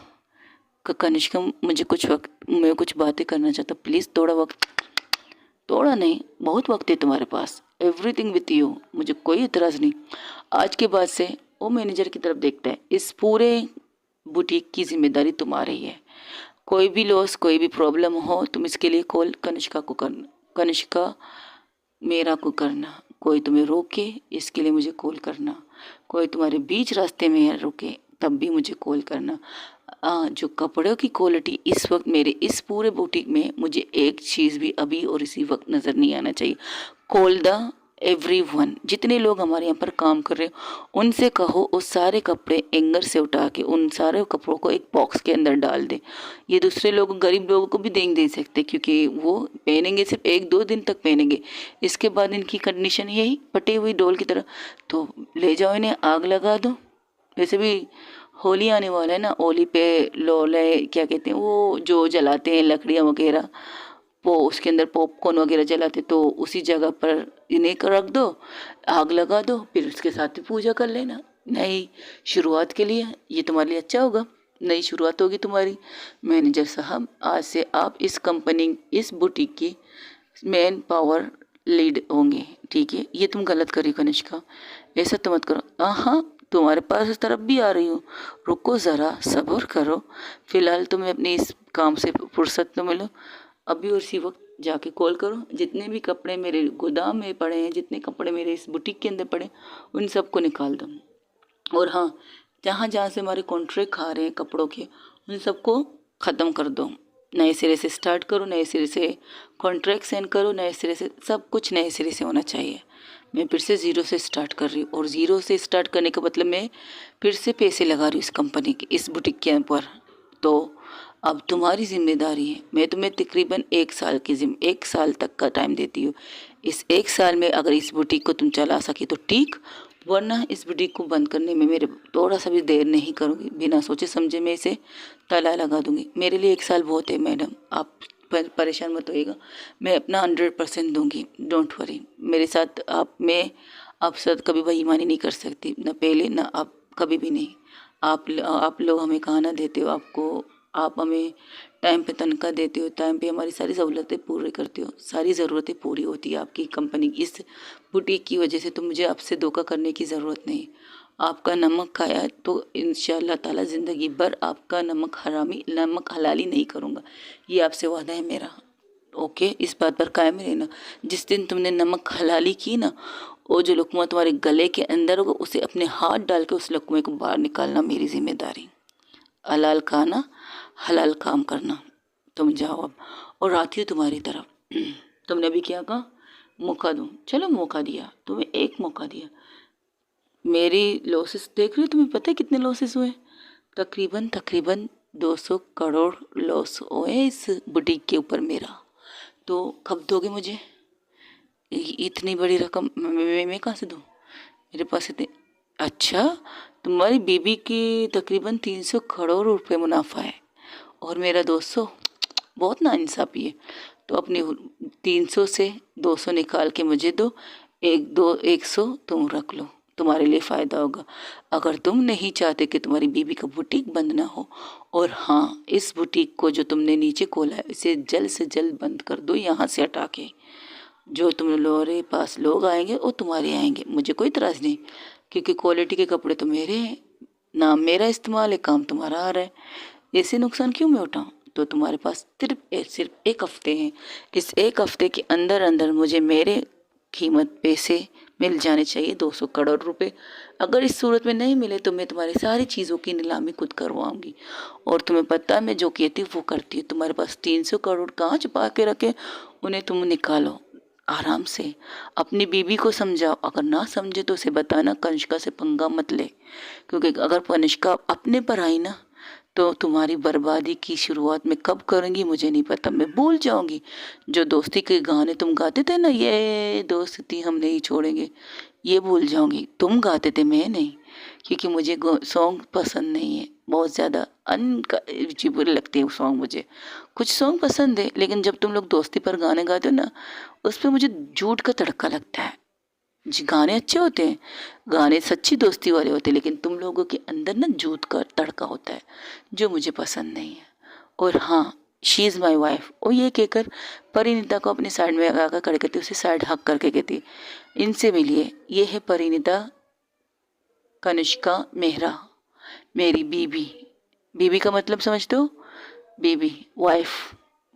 कनिष्का मुझे कुछ वक्त, मैं कुछ बातें करना चाहता, प्लीज़ थोड़ा वक्त। थोड़ा नहीं, बहुत वक्त है तुम्हारे पास। एवरीथिंग विथ यू, मुझे कोई इतराज़ नहीं। आज के बाद से वो मैनेजर की तरफ देखता है, इस पूरे बुटीक की जिम्मेदारी तुम्हारी है। कोई भी लॉस, कोई भी प्रॉब्लम हो, तुम इसके लिए कॉल कनिष्का को करना, कनिष्का मेरा को करना। कोई तुम्हें रोके इसके लिए मुझे कॉल करना, कोई तुम्हारे बीच रास्ते में रुके तब भी मुझे कॉल करना। जो कपड़ों की क्वालिटी इस वक्त मेरे इस पूरे बुटीक में, मुझे एक चीज़ भी अभी और इसी वक्त नज़र नहीं आना चाहिए। खोल द एवरीवन, जितने लोग हमारे यहाँ पर काम कर रहे हो उनसे कहो वो सारे कपड़े एंगर से उठा के उन सारे कपड़ों को एक बॉक्स के अंदर डाल दे। ये दूसरे लोग गरीब लोगों को भी दे सकते, क्योंकि वो पहनेंगे सिर्फ 1-2 दिन तक पहनेंगे, इसके बाद इनकी कंडीशन यही फटी हुई डोल की तरह। तो ले जाओ इन्हें, आग लगा दो। वैसे भी होली आने वाला है ना, होली पे लोले क्या कहते हैं वो जो जलाते हैं लकड़ियाँ वगैरह, वो उसके अंदर पॉपकॉर्न वगैरह जलाते, तो उसी जगह पर इन्हें रख दो, आग लगा दो, फिर उसके साथ ही पूजा कर लेना। नई शुरुआत के लिए ये तुम्हारे लिए अच्छा होगा, नई शुरुआत होगी तुम्हारी। मैनेजर साहब, आज से आप इस कंपनी, इस बुटीक की मैन पावर लीड होंगे, ठीक है। ये तुम गलत करी कनिष्का, ऐसा तो मत करो। हाँ, तुम्हारे पास इस तरफ भी आ रही हूँ, रुको ज़रा सब्र करो, फिलहाल तुम्हें अपने इस काम से फुर्सत तो मिलो। अभी उसी वक्त जाके कॉल करो, जितने भी कपड़े मेरे गोदाम में पड़े हैं, जितने कपड़े मेरे इस बुटीक के अंदर पड़े, उन सबको निकाल दो। और हाँ, जहाँ जहाँ से हमारे कॉन्ट्रैक्ट खा रहे हैं कपड़ों के, उन सबको ख़त्म कर दो। नए सिरे से स्टार्ट करो, नए सिरे से कॉन्ट्रैक्ट साइन करो, नए सिरे से सब कुछ नए सिरे से होना चाहिए। मैं फिर से ज़ीरो से स्टार्ट कर रही हूँ, और ज़ीरो से स्टार्ट करने का मतलब मैं फिर से पैसे लगा रही हूँ इस कंपनी के, इस बुटीक के ऊपर। तो अब तुम्हारी जिम्मेदारी है। मैं तुम्हें तकरीबन 1 साल की 1 साल तक का टाइम देती हूँ। इस 1 साल में अगर इस बुटीक को तुम चला सके तो ठीक, वरना इस बुटीक को बंद करने में मेरे थोड़ा सा भी देर नहीं करूँगी। बिना सोचे समझे मैं इसे ताला लगा दूँगी। मेरे लिए 1 साल बहुत है मैडम, आप परेशान मत होइएगा, मैं अपना 100% दूँगी, डोंट वरी। मेरे साथ मैं आप साथ कभी बेईमानी नहीं कर सकती, ना पहले ना अब, कभी भी नहीं। आप लोग हमें खाना देते हो, आप हमें टाइम पे तनख्वाह देते हो, टाइम पे हमारी सारी सहूलतें पूरी करते हो, सारी ज़रूरतें पूरी होती है आपकी कंपनी की, इस बुटीक की वजह से। तो मुझे आपसे धोखा करने की ज़रूरत नहीं। आपका नमक खाया तो इंशाअल्लाह ताला ज़िंदगी भर आपका नमक हलाली नहीं करूँगा, ये आपसे वादा है मेरा। ओके, इस बात पर कायम रहना। जिस दिन तुमने नमक हलाली की ना, वो जो लुकमा तुम्हारे गले के अंदर होगा, उसे अपने हाथ डाल के उस लुकमे को बाहर निकालना मेरी जिम्मेदारी। हलाल खाना, हलाल काम करना। तुम जाओ अब, और आती हूँ तुम्हारी तरफ। तुमने अभी क्या कहा, मौका दूँ? चलो मौका दिया तुम्हें, एक मौका दिया। मेरी लॉसेस देख रही हो, तुम्हें पता है कितने लॉसेस हुए? तकरीबन 200 करोड़ लॉस हुए इस बुटीक के ऊपर मेरा। तो कब दोगे मुझे इतनी बड़ी रकम? मैं कहाँ से दूँ, मेरे पास इतने। अच्छा, तुम्हारी बीबी की तकरीबन 300 करोड़ रुपए मुनाफा है, और मेरा 200, बहुत नाइंसाफ़ी है। तो अपने 300 से 200 निकाल के मुझे दो, 100 तुम रख लो, तुम्हारे लिए फ़ायदा होगा। अगर तुम नहीं चाहते कि तुम्हारी बीबी का बुटीक बंद ना हो, और हाँ, इस बुटीक को जो तुमने नीचे खोला है इसे जल्द से जल्द बंद कर दो, यहाँ से हटा के। जो तुम्हारे पास लोग आएंगे वो तुम्हारे आएंगे, मुझे कोई इतराज़ नहीं, क्योंकि क्वालिटी के कपड़े तो मेरे हैं, नाम मेरा इस्तेमाल है, काम तुम्हारा आ रहा है। ऐसे नुकसान क्यों मैं उठाऊँ? तो तुम्हारे पास सिर्फ 1 हफ्ते हैं। इस 1 हफ्ते के अंदर अंदर मुझे मेरे कीमत पैसे मिल जाने चाहिए, 200 करोड़ रुपए। अगर इस सूरत में नहीं मिले तो मैं तुम्हारी सारी चीज़ों की नीलामी खुद करवाऊंगी, और तुम्हें पता है मैं जो कहती हूँ वो करती हूँ। तुम्हारे पास 300 करोड़ कहाँ छुपा के रखे, उन्हें तुम निकालो आराम से। अपनी बीबी को समझाओ, अगर ना समझे तो उसे बताना कनिष्का से पंगा मत ले, क्योंकि अगर कनिष्का अपने पर आई ना, तो तुम्हारी बर्बादी की शुरुआत मैं कब करूँगी मुझे नहीं पता, मैं भूल जाऊँगी। जो दोस्ती के गाने तुम गाते थे ना, ये दोस्ती हम नहीं छोड़ेंगे, ये भूल जाऊँगी। तुम गाते थे, मैं नहीं, क्योंकि मुझे सॉन्ग पसंद नहीं है, बहुत ज़्यादा बुरे लगते हैं सॉन्ग मुझे। कुछ सॉन्ग पसंद है, लेकिन जब तुम लोग दोस्ती पर गाने गाते हो ना, उस पर मुझे झूठ का तड़का लगता है। जी, गाने अच्छे होते हैं, गाने सच्ची दोस्ती वाले होते हैं, लेकिन तुम लोगों के अंदर ना झूठ का तड़का होता है, जो मुझे पसंद नहीं है। और हाँ, शी इज़ माई वाइफ, और ये कहकर परिणीता को अपने साइड में आकर खड़े करती, उसे साइड हक करके कहती, इनसे मिलिए, ये है परिणीता कनिष्का मेहरा, मेरी बीबी। बीबी का मतलब समझते हो? बीबी,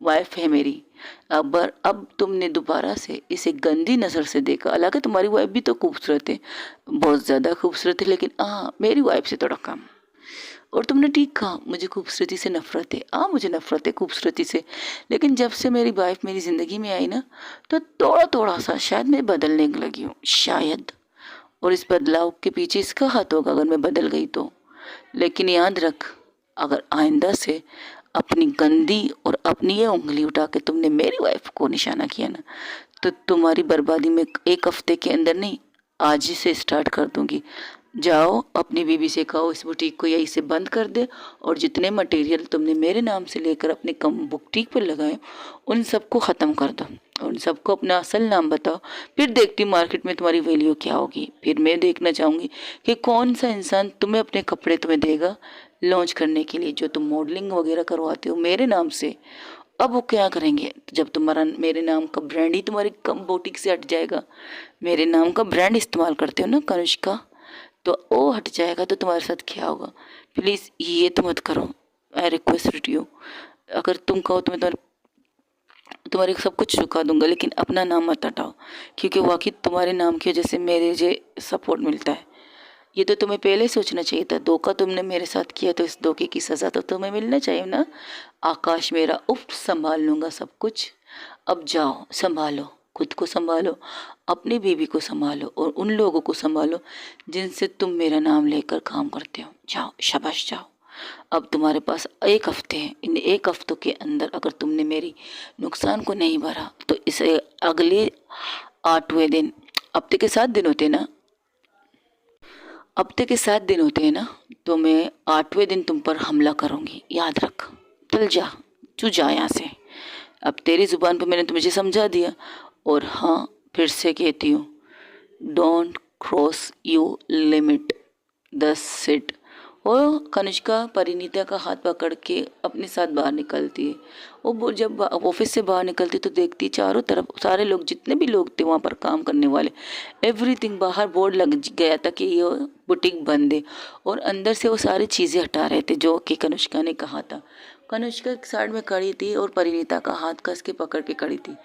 वाइफ है मेरी। अब तुमने दोबारा से इसे गंदी नज़र से देखा। हालांकि तुम्हारी वाइफ भी तो खूबसूरत है, बहुत ज़्यादा खूबसूरत है, लेकिन हाँ, मेरी वाइफ से थोड़ा कम। और तुमने ठीक कहा, मुझे खूबसूरती से नफरत है। हाँ, मुझे नफरत है खूबसूरती से, लेकिन जब से मेरी वाइफ मेरी ज़िंदगी में आई ना, तो थोड़ा थोड़ा सा शायद मैं बदलने लगी हूँ, शायद। और इस बदलाव के पीछे इसका हाथ होगा अगर मैं बदल गई तो। लेकिन याद रख, अगर आइंदा से अपनी गंदी और अपनी ये उंगली उठा के तुमने मेरी वाइफ को निशाना किया ना, तो तुम्हारी बर्बादी में 1 हफ्ते के अंदर नहीं, आज ही से स्टार्ट कर दूंगी। जाओ अपनी बीवी से कहो इस बुटीक को यहीं से बंद कर दे, और जितने मटेरियल तुमने मेरे नाम से लेकर अपने कम बुटीक पर लगाए उन सबको ख़त्म कर दो, उन सबको अपना असल नाम बताओ। फिर देखती मार्केट में तुम्हारी वैल्यू क्या होगी। फिर मैं देखना चाहूँगी कि कौन सा इंसान तुम्हें अपने कपड़े तुम्हें देगा लॉन्च करने के लिए, जो तुम मॉडलिंग वगैरह करवाते हो मेरे नाम से। अब वो क्या करेंगे, जब तुम्हारा मेरे नाम का ब्रांड ही तुम्हारी कम बुटीक से हट जाएगा, मेरे नाम का ब्रांड इस्तेमाल करते हो ना कनिष्का, तो वो हट जाएगा तो तुम्हारे साथ क्या होगा। प्लीज़ ये तो मत करो, आई रिक्वेस्ट यू। अगर तुम कहो तो मैं तुम्हारे सब कुछ चुका दूंगा, लेकिन अपना नाम मत हटाओ, क्योंकि वाकई तुम्हारे नाम की वजह से मेरे जो सपोर्ट मिलता है। ये तो तुम्हें पहले ही सोचना चाहिए था। धोखा तुमने मेरे साथ किया तो इस धोखे की सज़ा तो तुम्हें मिलना चाहिए ना। आकाश मेरा, उफ, संभाल लूँगा सब कुछ। अब जाओ संभालो, खुद को संभालो, अपनी बीवी को संभालो, और उन लोगों को संभालो जिनसे तुम मेरा नाम लेकर काम करते हो। जाओ, शाबाश, जाओ। अब तुम्हारे पास 1 हफ्ते हैं। इन 1 हफ्तों के अंदर अगर तुमने मेरी नुकसान को नहीं भरा तो इसे अगले 8वें दिन, हफ्ते के 7 दिन होते हैं ना, हफ्ते के 7 दिन होते हैं ना, तो मैं 8वें दिन तुम पर हमला करूंगी, याद रख। चल जा, तू जा यहाँ से। अब तेरी ज़ुबान पर मैंने तुझे समझा दिया, और हाँ, फिर से कहती हूँ, don't cross you limit, the sit. वो कनिष्का परिणीता का हाथ पकड़ के अपने साथ बाहर निकलती है। वो जब ऑफिस से बाहर निकलती तो देखती चारों तरफ सारे लोग, जितने भी लोग थे वहाँ पर काम करने वाले, एवरीथिंग, बाहर बोर्ड लग गया था कि ये बुटीक बंद है, और अंदर से वो सारी चीज़ें हटा रहे थे जो कि कनिष्का ने कहा था। कनिष्का साइड में खड़ी थी और परिणीता का हाथ कस के पकड़ के खड़ी थी।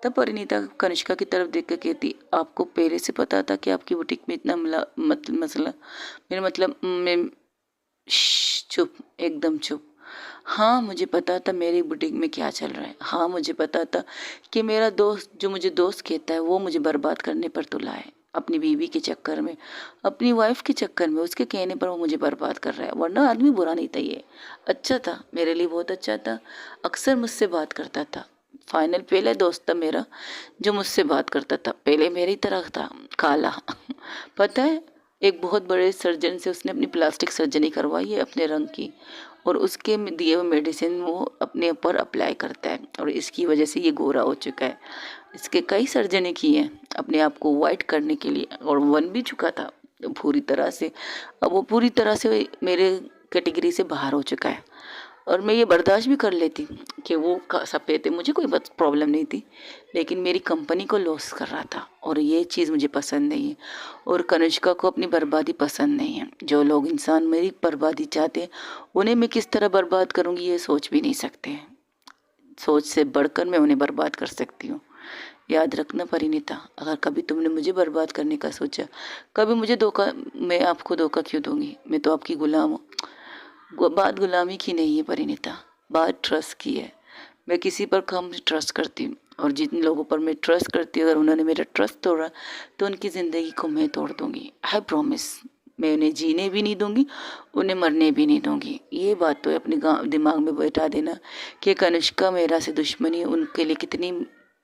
तब परिणीता कनिष्का की तरफ देख कर कहती, आपको पहले से पता था कि आपकी बुटीक में इतना मसला, मेरा मतलब मैं, चुप, एकदम चुप। हाँ, मुझे पता था मेरी बुटीक में क्या चल रहा है। हाँ, मुझे पता था कि मेरा दोस्त जो मुझे दोस्त कहता है वो मुझे बर्बाद करने पर तुला है, अपनी बीवी के चक्कर में, अपनी वाइफ के चक्कर में, उसके कहने पर वो मुझे बर्बाद कर रहा है। वरना आदमी बुरा नहीं था, ये अच्छा था, मेरे लिए बहुत अच्छा था, अक्सर मुझसे बात करता था। फाइनल पहले दोस्त था मेरा जो मुझसे बात करता था, पहले मेरी तरह था, काला। पता है, एक बहुत बड़े सर्जन से उसने अपनी प्लास्टिक सर्जरी करवाई है अपने रंग की, और उसके दिए हुए मेडिसिन वो अपने ऊपर अप्लाई करता है, और इसकी वजह से ये गोरा हो चुका है। इसके कई सर्जरी की हैं अपने आप को वाइट करने के लिए, और बन भी चुका था पूरी तरह से। अब वो पूरी तरह से मेरे कैटेगरी से बाहर हो चुका है, और मैं ये बर्दाश्त भी कर लेती कि वो सफ़ेद थे, मुझे कोई प्रॉब्लम नहीं थी, लेकिन मेरी कंपनी को लॉस कर रहा था, और ये चीज़ मुझे पसंद नहीं है। और कनिष्का को अपनी बर्बादी पसंद नहीं है। जो लोग इंसान मेरी बर्बादी चाहते हैं उन्हें मैं किस तरह बर्बाद करूँगी ये सोच भी नहीं सकते। सोच से बढ़कर मैं उन्हें बर्बाद कर सकती हूँ। याद रखना परिणीता, अगर कभी तुमने मुझे बर्बाद करने का सोचा, कभी मुझे धोखा, मैं आपको धोखा क्यों दूंगी, मैं तो आपकी गुलाम हूँ। बात गुलामी की नहीं है परिणीता, बात ट्रस्ट की है। मैं किसी पर कम ट्रस्ट करती हूँ, और जिन लोगों पर मैं ट्रस्ट करती हूँ अगर उन्होंने मेरा ट्रस्ट तोड़ा तो उनकी ज़िंदगी को मैं तोड़ दूँगी। आई प्रॉमिस, मैं उन्हें जीने भी नहीं दूँगी, उन्हें मरने भी नहीं दूँगी। ये बात तो अपने दिमाग में बैठा देना कि कनिष्का मेरा से दुश्मनी उनके लिए कितनी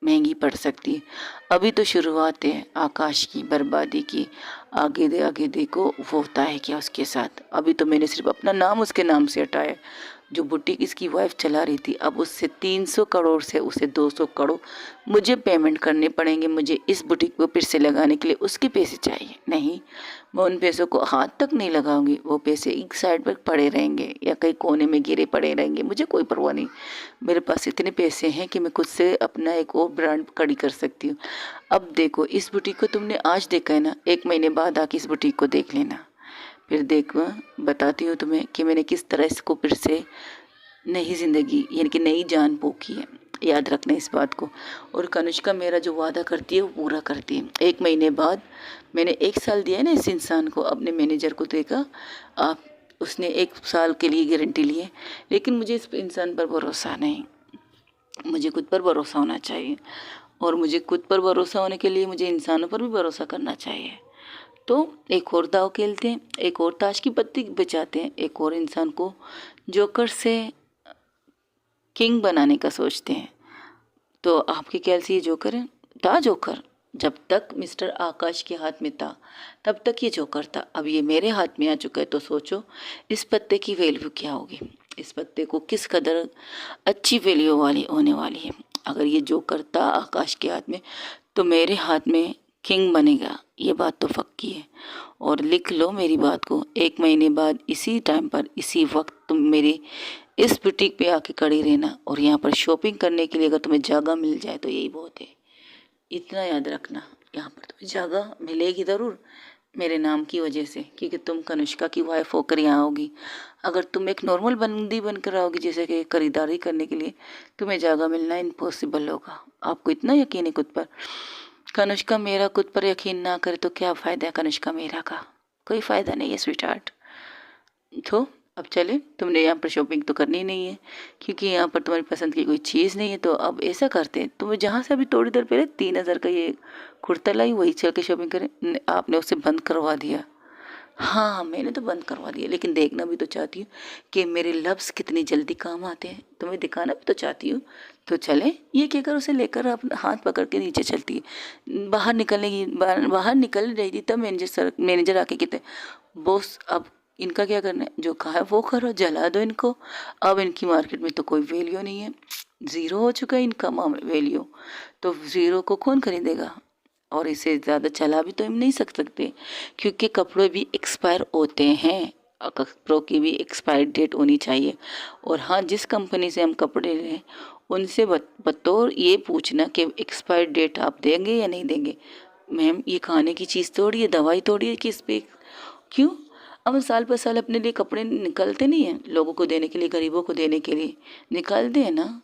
महंगी पड़ सकती है। अभी तो शुरुआत है आकाश की बर्बादी की, आगे देखो वो होता है क्या उसके साथ। अभी तो मैंने सिर्फ अपना नाम उसके नाम से हटाया। जो बुटीक इसकी वाइफ चला रही थी, अब उससे 300 करोड़ से उसे 200 करोड़ मुझे पेमेंट करने पड़ेंगे। मुझे इस बुटीक को फिर से लगाने के लिए उसके पैसे चाहिए। नहीं, मैं उन पैसों को हाथ तक नहीं लगाऊंगी। वो पैसे एक साइड पर पड़े रहेंगे या कहीं कोने में गिरे पड़े रहेंगे, मुझे कोई परवाह नहीं। मेरे पास इतने पैसे हैं कि मैं खुद से अपना एक और ब्रांड खड़ी कर सकती हूँ। अब देखो, इस बुटीक को तुमने आज देखा है ना, 1 महीने बाद आके इस बुटीक को देख लेना, फिर देखो बताती हूँ तुम्हें कि मैंने किस तरह इसको फिर से नई ज़िंदगी यानी कि नई जान पोखी है। याद रखना इस बात को। और कनिष्का मेरा जो वादा करती है वो पूरा करती है। 1 महीने बाद, मैंने 1 साल दिया है ना इस इंसान को, अपने मैनेजर को देखा, आप उसने 1 साल के लिए गारंटी ली है, लेकिन मुझे इस इंसान पर भरोसा नहीं। मुझे खुद पर भरोसा होना चाहिए, और मुझे खुद पर भरोसा होने के लिए मुझे इंसानों पर भी भरोसा करना चाहिए। तो एक और दाव खेलते हैं, एक और ताश की पत्ती बचाते हैं, एक और इंसान को जोकर से किंग बनाने का सोचते हैं। तो आपके ख्याल से ये जोकर है? था जोकर। जब तक मिस्टर आकाश के हाथ में था तब तक ये जोकर था। अब ये मेरे हाथ में आ चुका है, तो सोचो इस पत्ते की वैल्यू क्या होगी, इस पत्ते को किस कदर अच्छी वैल्यू वाली होने वाली है। अगर ये जोकर था आकाश के हाथ में, तो मेरे हाथ में किंग बनेगा, ये बात तो पक्की है। और लिख लो मेरी बात को, 1 महीने बाद इसी टाइम पर इसी वक्त तुम मेरी इस बुटीक पे आके खड़ी रहना, और यहाँ पर शॉपिंग करने के लिए अगर तुम्हें जगह मिल जाए तो यही बहुत है। इतना याद रखना, यहाँ पर तुम्हें जगह मिलेगी ज़रूर मेरे नाम की वजह से, क्योंकि तुम कनिष्का की वाइफ होकर यहाँ आओगी। अगर तुम एक नॉर्मल बंदी बनकर आओगी जैसे कि खरीदारी करने के लिए, तुम्हें जगह मिलना इम्पॉसिबल होगा। आपको इतना यकीन है खुद पर? कनिष्का मेरा खुद पर यकीन ना करे तो क्या फ़ायदा है कनिष्का मेरा का? कोई फ़ायदा नहीं है स्वीट हार्ट। तो अब चले, तुमने यहाँ पर शॉपिंग तो करनी नहीं है, क्योंकि यहाँ पर तुम्हारी पसंद की कोई चीज़ नहीं है। तो अब ऐसा करते हैं, तुम्हें जहाँ से अभी थोड़ी देर पहले 3,000 का ये कुर्ता लाई, वही चल के शॉपिंग करें। आपने उसे बंद करवा दिया? हाँ, मैंने तो बंद करवा दिया, लेकिन देखना भी तो चाहती हूँ कि मेरे लफ्ज़ कितनी जल्दी काम आते हैं, तुम्हें दिखाना भी तो चाहती हूँ। तो चले, ये कहकर उसे लेकर अपना हाथ पकड़ के नीचे चलती है। बाहर निकल रही थी तब मैनेजर आके कहते, बॉस अब इनका क्या करना है, जो कहा है वो करो, जला दो इनको। अब इनकी मार्केट में तो कोई वैल्यू नहीं है, ज़ीरो हो चुका है इनका वैल्यू। तो ज़ीरो को कौन खरीदेगा? और इसे ज़्यादा चला भी तो हम नहीं सकते, क्योंकि कपड़े भी एक्सपायर होते हैं, कपड़ों की भी एक्सपायर डेट होनी चाहिए। और हाँ, जिस कंपनी से हम कपड़े लें उनसे बतौर ये पूछना कि एक्सपायर डेट आप देंगे या नहीं देंगे। मैम, ये खाने की चीज़ थोड़ी है, दवाई थोड़ी है कि इस पर क्यों हम साल पर साल अपने लिए कपड़े निकलते नहीं हैं, लोगों को देने के लिए, गरीबों को देने के लिए निकालते हैं ना।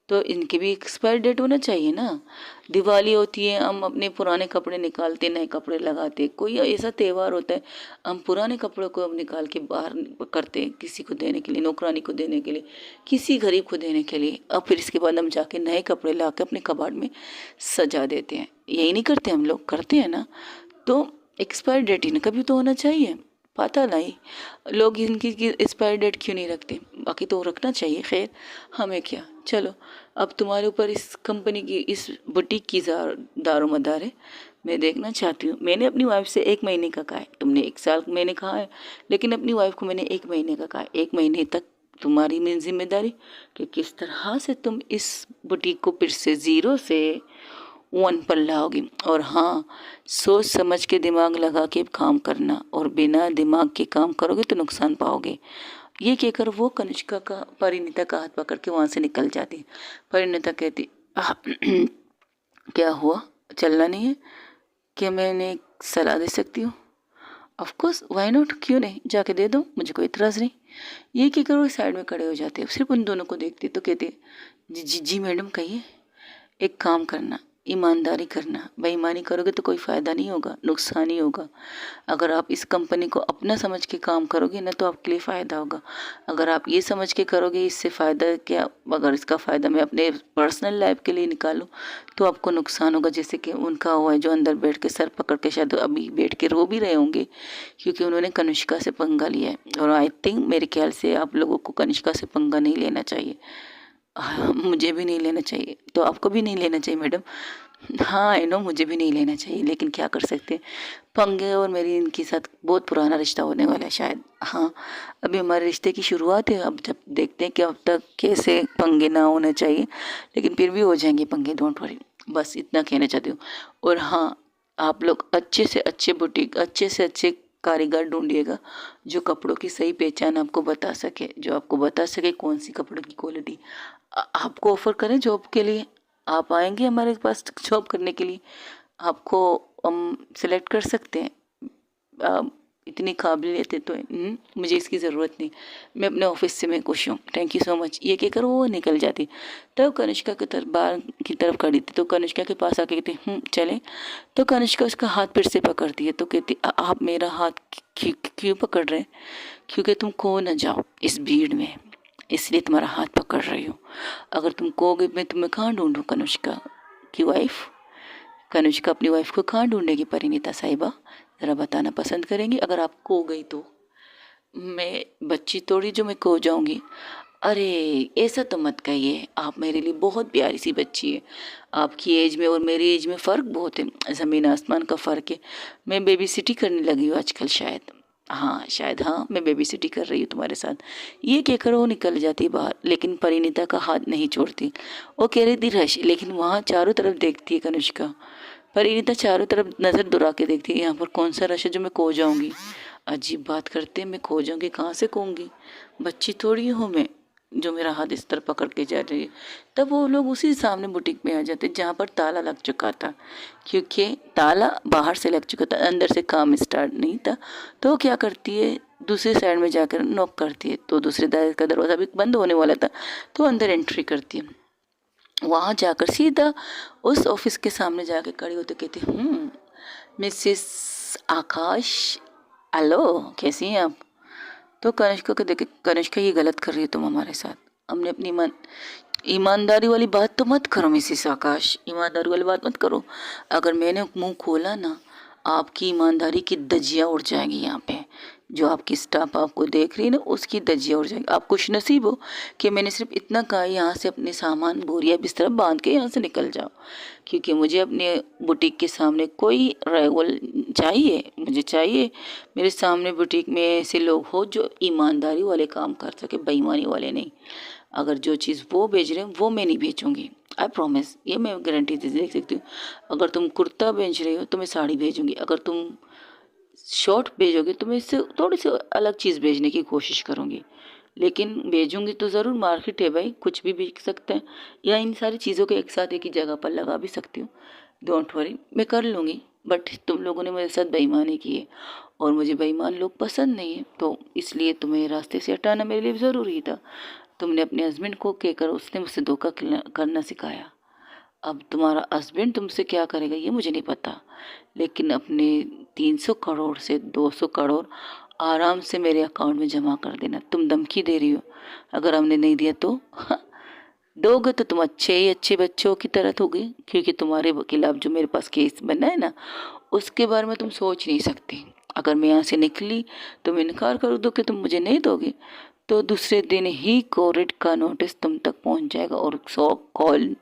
तो इनकी भी एक्सपायर डेट होना चाहिए ना। दिवाली होती है, हम अपने पुराने कपड़े निकालते, नए कपड़े लगाते। कोई ऐसा त्यौहार होता है, हम पुराने कपड़ों को हम निकाल के बाहर करते हैं, किसी को देने के लिए, नौकरानी को देने के लिए, किसी गरीब को देने के लिए। अब फिर इसके बाद हम जाके नए कपड़े ला के अपने कबाड़ में सजा देते हैं। यही नहीं करते हम लोग? करते हैं ना। तो एक्सपायर डेट इनका भी तो होना चाहिए। पता नहीं लोग इनकी एक्सपायर डेट क्यों नहीं रखते, बाकी तो रखना चाहिए। खैर, हमें क्या, चलो। अब तुम्हारे ऊपर इस कंपनी की, इस बुटीक की दारोमदार है। मैं देखना चाहती हूँ। मैंने अपनी वाइफ से 1 महीने का कहा है, तुमने 1 साल मैंने कहा है, लेकिन अपनी वाइफ को मैंने 1 महीने का कहा है। 1 महीने तक तुम्हारी मेरी जिम्मेदारी कि किस तरह से तुम इस बुटीक को फिर से ज़ीरो से 1 पर लाओगी। और हाँ, सोच समझ के दिमाग लगा के काम करना, और बिना दिमाग के काम करोगे तो नुकसान पाओगे। ये कहकर वो कनिष्का का परिणीता का हाथ पकड़ के वहाँ से निकल जाती। परिणीता कहती, क्या हुआ, चलना नहीं है? क्या मैंने एक सलाह दे सकती हूँ? ऑफ कोर्स, व्हाई नॉट, क्यों नहीं, जाके दे दो, मुझे कोई इतराज़ नहीं। ये कहकर वो साइड में खड़े हो जाते, सिर्फ उन दोनों को देखते। तो कहते, जी जी जी मैडम कहिए। एक काम करना, ईमानदारी करना। बेईमानी करोगे तो कोई फ़ायदा नहीं होगा, नुकसान ही होगा। अगर आप इस कंपनी को अपना समझ के काम करोगे ना, तो आपके लिए फ़ायदा होगा। अगर आप ये समझ के करोगे इससे फ़ायदा क्या, अगर इसका फ़ायदा मैं अपने पर्सनल लाइफ के लिए निकालूं, तो आपको नुकसान होगा। जैसे कि उनका हुआ है, जो अंदर बैठ के सर पकड़ के शायद अभी बैठ के रो भी रहे होंगे, क्योंकि उन्होंने कनिष्का से पंगा लिया है। और आई थिंक, मेरे ख्याल से आप लोगों को कनिष्का से पंगा नहीं लेना चाहिए। मुझे भी नहीं लेना चाहिए, तो आपको भी नहीं लेना चाहिए मैडम। हाँ, आई नो, मुझे भी नहीं लेना चाहिए, लेकिन क्या कर सकते हैं, पंगे। और मेरी इनके साथ बहुत पुराना रिश्ता होने वाला है शायद। हाँ, अभी हमारे रिश्ते की शुरुआत है, अब जब देखते हैं कि अब तक कैसे पंगे ना होना चाहिए, लेकिन फिर भी हो जाएंगे पंगे, डोंट वरी। बस इतना कहना चाहती हूँ। और हाँ, आप लोग अच्छे से अच्छे बुटीक, अच्छे से अच्छे कारीगर ढूंढिएगा, जो कपड़ों की सही पहचान आपको बता सके, जो आपको बता सके कौन सी कपड़ों की क्वालिटी आपको ऑफ़र करें जॉब के लिए। आप आएंगे हमारे पास जॉब करने के लिए, आपको हम सिलेक्ट कर सकते हैं। इतनी काबिलियत है तो मुझे इसकी ज़रूरत नहीं, मैं अपने ऑफिस से मैं खुश हूँ, थैंक यू सो मच, ये कहकर वो निकल जाती। तब कनिष्का के दरबार की तरफ खड़ी थी तो कनिष्का के पास आके कहती चले। तो कनिष्का उसका हाथ फिर से पकड़ती है तो कहती आप मेरा हाथ क्यों पकड़ रहे हैं? क्योंकि तुम खो न जाओ इस भीड़ में, इसलिए तुम्हारा हाथ पकड़ रही हूँ। अगर तुम खोगे मैं तुम्हें कहाँ ढूंढूं? कनिष्का की वाइफ, कनिष्का अपनी वाइफ को कहाँ ढूंढेगी परिणीता साहिबा? ज़रा बताना पसंद करेंगी? अगर आप खो गई तो मैं बच्ची थोड़ी जो मैं खो जाऊंगी। अरे ऐसा तो मत कहिए, आप मेरे लिए बहुत प्यारी सी बच्ची है। आपकी एज में और मेरी एज में फ़र्क बहुत है, ज़मीन आसमान का फ़र्क है। मैं बेबी सिटी करने लगी हूँ आजकल शायद। हाँ शायद, हाँ मैं बेबी सिटी कर रही हूँ तुम्हारे साथ। ये कहकर वो निकल जाती बाहर, लेकिन परिणीता का हाथ नहीं छोड़ती। वो कह रही थी रश, लेकिन वहाँ चारों तरफ देखती है कनिष्का। परिणीता चारों तरफ नज़र दुरा के देखती है, यहाँ पर कौन सा रश है जो मैं खो जाऊंगी? अजीब बात करते, मैं खो जाऊंगी, कहाँ से खोऊंगी? बच्ची थोड़ी हूँ मैं जो मेरा हाथ इस तरह पकड़ के जा रही है। तब वो लोग उसी सामने बुटीक में आ जाते जहाँ पर ताला लग चुका था, क्योंकि ताला बाहर से लग चुका था, अंदर से काम स्टार्ट नहीं था। तो वो क्या करती है, दूसरी साइड में जाकर नॉक करती है। तो दूसरे दरवाजे का दरवाज़ा भी बंद होने वाला था, तो अंदर एंट्री करती है। वहाँ जाकर सीधा उस ऑफिस के सामने जाकर खड़ी होते कहती मिसेस आकाश, हेलो कैसी हैं आप? तो कनिष्का को देखे, कनिष्का ये गलत कर रही है तुम हमारे साथ, हमने अपनी ईमानदारी वाली बात तो मत करो मिसेस आकाश, ईमानदारी वाली बात मत करो। अगर मैंने मुंह खोला ना, आपकी ईमानदारी की धज्जियाँ उड़ जाएंगी यहाँ पे। जो आपकी स्टाफ आपको देख रही है ना, उसकी धज्जियाँ उड़ जाएंगी। आप खुश नसीब हो कि मैंने सिर्फ इतना कहा, यहाँ से अपने सामान बोरिया बिस्तर बांध के यहाँ से निकल जाओ, क्योंकि मुझे अपने बुटीक के सामने कोई रेगुल चाहिए, मुझे चाहिए मेरे सामने बुटीक में ऐसे लोग हो जो ईमानदारी वाले काम कर सके, बेईमानी वाले नहीं। अगर जो चीज़ वो भेज रहे हैं वो मैं नहीं भेजूंगी, आई प्रॉमिस, ये मैं गारंटी दे देख सकती हूँ। अगर तुम कुर्ता भेज रहे हो तो मैं साड़ी भेजूंगी, अगर तुम शॉर्ट भेजोगे तो मैं इससे थोड़ी सी अलग चीज़ भेजने की कोशिश करूँगी, लेकिन भेजूंगी तो ज़रूर। मार्केट है भाई, कुछ भी बिक सकता है, या इन सारी चीज़ों को एक साथ एक ही जगह पर लगा भी सकती हूँ। डोंट वरी, मैं कर लूँगी। बट तुम लोगों ने मेरे साथ बेईमानी की है और मुझे बेईमान लोग पसंद नहीं है, तो इसलिए तुम्हें रास्ते से हटाना मेरे लिए ज़रूरी था। तुमने अपने हस्बैंड को कहकर उसने मुझसे धोखा करना सिखाया। अब तुम्हारा हस्बैंड तुमसे क्या करेगा ये मुझे नहीं पता, लेकिन अपने 300 करोड़ से 200 करोड़ आराम से मेरे अकाउंट में जमा कर देना। तुम धमकी दे रही हो, अगर हमने नहीं दिया तो दोगे तो तुम अच्छे ही अच्छे बच्चों की तरह होगे, क्योंकि तुम्हारे खिलाफ जो मेरे पास केस बना है ना, उसके बारे में तुम सोच नहीं सकती। अगर मैं यहाँ से निकली तो मैं इनकार कर दो कि तुम मुझे नहीं दोगे, तो दूसरे दिन ही कोर्ट का नोटिस तुम तक पहुँच जाएगा। और 100 कॉल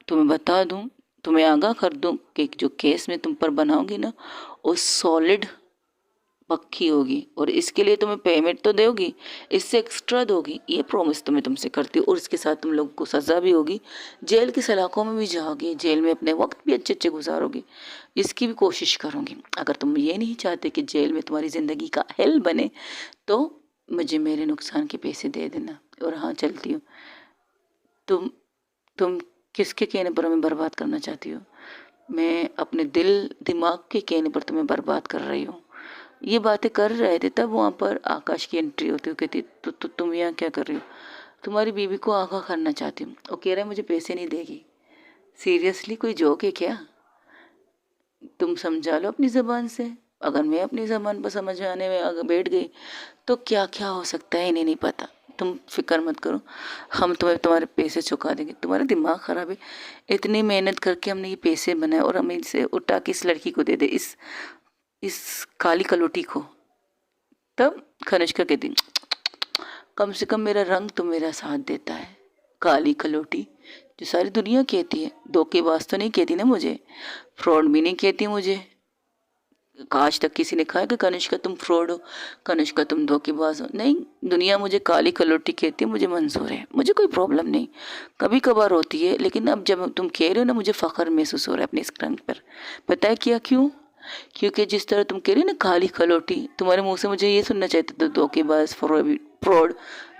तुम्हें बता दूं, तुम्हें आगाह कर दूं कि जो केस में तुम पर बनाऊंगी ना, वो सॉलिड पक्की होगी, और इसके लिए तुम्हें पेमेंट तो दोगी, इससे एक्स्ट्रा दोगी, ये प्रॉमिस तो मैं तुमसे करती हूँ। और इसके साथ तुम लोगों को सज़ा भी होगी, जेल की सलाखों में भी जाओगे, जेल में अपने वक्त भी अच्छे अच्छे गुजारोगे, इसकी भी कोशिश करूँगी। अगर तुम ये नहीं चाहते कि जेल में तुम्हारी ज़िंदगी का हेल बने, तो मुझे मेरे नुकसान के पैसे दे देना। और हाँ, चलती हूँ। तुम किसके कहने पर हमें बर्बाद करना चाहती हो? मैं अपने दिल दिमाग के कहने पर तुम्हें बर्बाद कर रही हूँ। ये बातें कर रहे थे, तब वहाँ पर आकाश की एंट्री होती है, कहती तो तुम यहाँ क्या कर रही हो? तुम्हारी बीवी को आगाह करना चाहती हूँ। वो कह रहा है मुझे पैसे नहीं देगी। सीरियसली कोई जोक है क्या? तुम समझा लो अपनी ज़बान से। अगर मैं अपनी ज़बान पर समझाने में अगर बैठ गई तो क्या क्या हो सकता है इन्हें नहीं पता। तुम फिक्र मत करो, हम तुम्हें तुम्हारे पैसे चुका देंगे। तुम्हारा दिमाग ख़राब है? इतनी मेहनत करके हमने ये पैसे बनाए और हम इसे उठा के इस लड़की को दे दे, इस काली कलोटी को। तब कनिष्का कहती कम से कम मेरा रंग तो मेरा साथ देता है। काली कलोटी जो सारी दुनिया कहती है, धोखेबाज तो नहीं कहती ना मुझे, फ्रॉड भी नहीं कहती मुझे। आज तक किसी ने कहा है कि कनिष्का तुम फ्रॉड हो, कनिष्का तुम धोखेबाज हो? नहीं, दुनिया मुझे काली कलोटी कहती है, मुझे मंजूर है, मुझे कोई प्रॉब्लम नहीं। कभी कभार होती है, लेकिन अब जब तुम कह रहे हो ना, मुझे फ़ख्र महसूस हो रहा है अपने इस रंग पर। पता है क्या क्यों? क्योंकि जिस तरह तुम कह रही हो ना काली कलोटी, तुम्हारे मुंह से मुझे ये सुनना चाहते थे धोखेबाज फ्रॉड,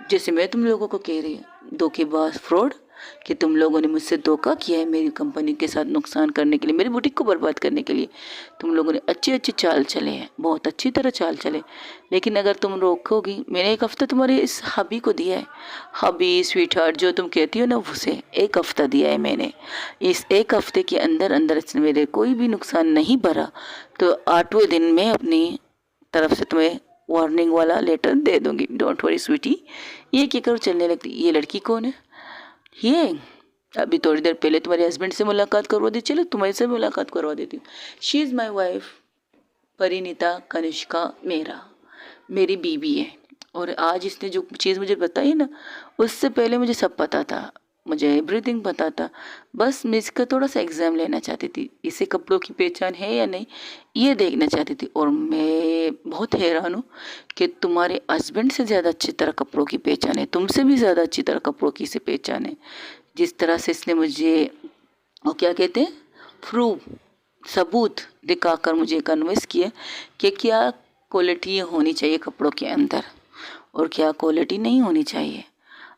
जैसे मैं तुम लोगों को कह रही हूँ धोखेबाज फ्रॉड। कि तुम लोगों ने मुझसे धोखा किया है, मेरी कंपनी के साथ नुकसान करने के लिए, मेरी बुटीक को बर्बाद करने के लिए तुम लोगों ने अच्छी अच्छी चाल चले हैं, बहुत अच्छी तरह चाल चले। लेकिन अगर तुम रोकोगी, मैंने एक हफ्ता तुम्हारे इस हबी को दिया है, हबी स्वीट हार्ट जो तुम कहती हो ना, उसे एक हफ्ता दिया है मैंने। इस एक हफ्ते के अंदर अंदर इसने मेरे कोई भी नुकसान नहीं भरा तो 8वें दिन में अपनी तरफ से तुम्हें वार्निंग वाला लेटर दे दूंगी। Don't worry sweetie. ये क्या करो चलने लगती। ये लड़की कौन है? ये अभी थोड़ी देर पहले तुम्हारे हस्बैंड से मुलाकात करवा दी, चलो तुम्हारे से मुलाकात करवा देती हूँ। She is my wife Parineeta Kanishka मेरा, मेरी बीवी है। और आज इसने जो चीज़ मुझे बताई ना, उससे पहले मुझे सब पता था, मुझे एवरीथिंग पता था। बस मैं इसका थोड़ा सा एग्ज़ाम लेना चाहती थी, इसे कपड़ों की पहचान है या नहीं ये देखना चाहती थी। और मैं बहुत हैरान हूँ कि तुम्हारे हस्बैंड से ज़्यादा अच्छी तरह कपड़ों की पहचान है, तुमसे भी ज़्यादा अच्छी तरह कपड़ों की इसे पहचान है। जिस तरह से इसने मुझे वो क्या कहते हैं प्रूफ सबूत दिखाकर मुझे कन्विंस किया कि क्या क्वालिटी होनी चाहिए कपड़ों के अंदर और क्या क्वालिटी नहीं होनी चाहिए।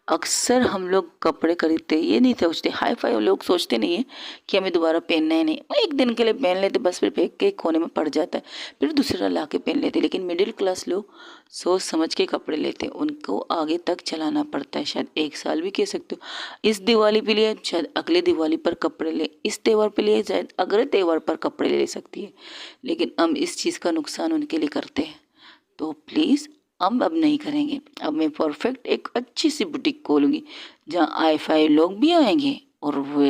अक्सर हम लोग कपड़े खरीदते ये नहीं सोचते, हाई फाई लोग सोचते नहीं है कि हमें दोबारा पहनना है, नहीं एक दिन के लिए पहन लेते बस, फिर फेंक के कोने में पड़ जाता है, फिर दूसरा ला के पहन लेते। लेकिन मिडिल क्लास लोग सोच समझ के कपड़े लेते हैं, उनको आगे तक चलाना पड़ता है, शायद 1 साल भी कह सकते हो। इस दिवाली पे लिए शायद अगले दिवाली पर कपड़े ले, इस त्यौहार पे लिए शायद अगले त्यौहार पर कपड़े ले सकती है। लेकिन हम इस चीज़ का नुकसान उनके लिए करते हैं। तो प्लीज़ हम अब नहीं करेंगे। अब मैं परफेक्ट एक अच्छी सी बुटीक खोलूँगी जहाँ आई फाई लोग भी आएंगे और वो